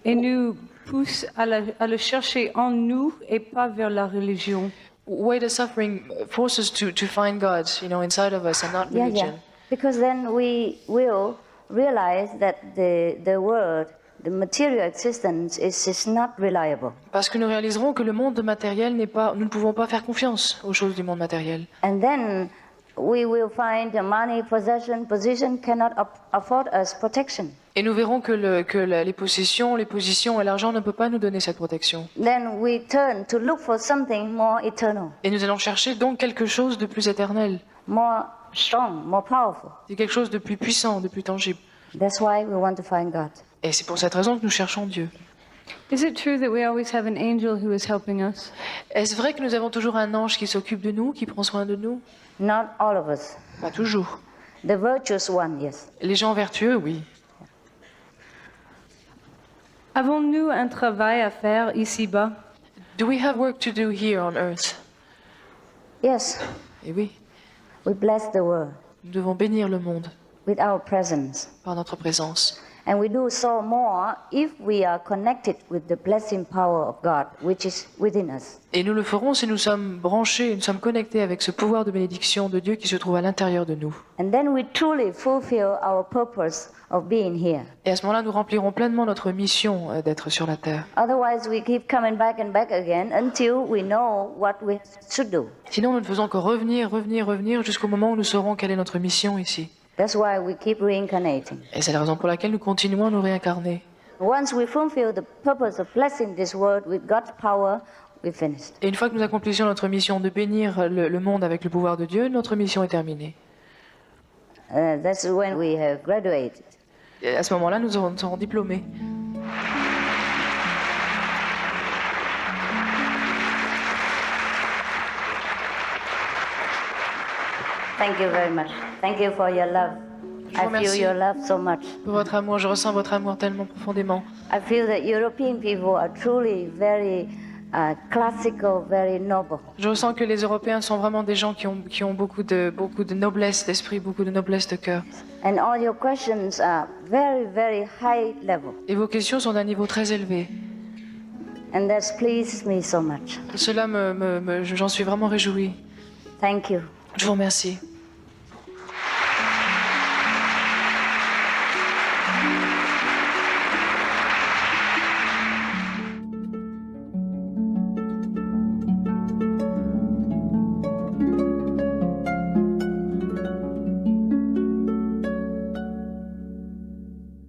et nous pousse à le chercher en nous et pas vers la religion? Why the suffering forces us to find God, inside of us and not religion. Because then we will realize that the world, the material existence is not reliable. Parce que nous réaliserons que le monde matériel nous ne pouvons pas faire confiance aux choses du monde matériel. And then we will find the money, possession, position cannot afford us protection. Et nous verrons que les possessions, les positions et l'argent ne peuvent pas nous donner cette protection. Then we turn to look for something more eternal, Et nous allons chercher donc quelque chose de plus éternel, more strong, more powerful. de quelque chose de plus puissant, de plus tangible. That's why we want to find God. Et c'est pour cette raison que nous cherchons Dieu. Is it true that we always have an angel who is helping us? Est-ce vrai que nous avons toujours un ange qui s'occupe de nous, qui prend soin de nous? Not all of us. Pas toujours. The virtuous one, yes. Les gens vertueux, oui. Avons-nous un travail à faire ici-bas? Do we have work to do here on earth? Yes, Et oui, we bless the world nous devons bénir le monde with our presence. par notre présence. And we do so more if we are connected with the blessing power of God, which is within us. Et nous le ferons si nous sommes branchés, nous sommes connectés avec ce pouvoir de bénédiction de Dieu qui se trouve à l'intérieur de nous. And then we truly fulfill our purpose of being here. Et à ce moment-là, nous remplirons pleinement notre mission d'être sur la terre. Otherwise, we keep coming back and back again until we know what we should do. Sinon, nous ne faisons que revenir jusqu'au moment où nous saurons quelle est notre mission ici. That's why we keep reincarnating. Et c'est la raison pour laquelle nous continuons à nous réincarner. Once we fulfill the purpose of blessing this world with God's power, we finished. Et une fois que nous accomplissions notre mission de bénir le monde avec le pouvoir de Dieu, notre mission est terminée. That's when we have graduated. Et à ce moment-là, nous serons diplômés. Thank you very much. Thank you for your love. Je vous I feel remercie. your love so much. Pour votre amour, je ressens votre amour tellement profondément. I feel that European people are truly very classical, very noble. Je ressens que les Européens sont vraiment des gens qui ont beaucoup de noblesse d'esprit, beaucoup de noblesse de cœur. And all your questions are very, very high level. Et vos questions sont d'un niveau très élevé. And that's pleased me so much. Cela j'en suis vraiment réjouie. Thank you. Je vous remercie.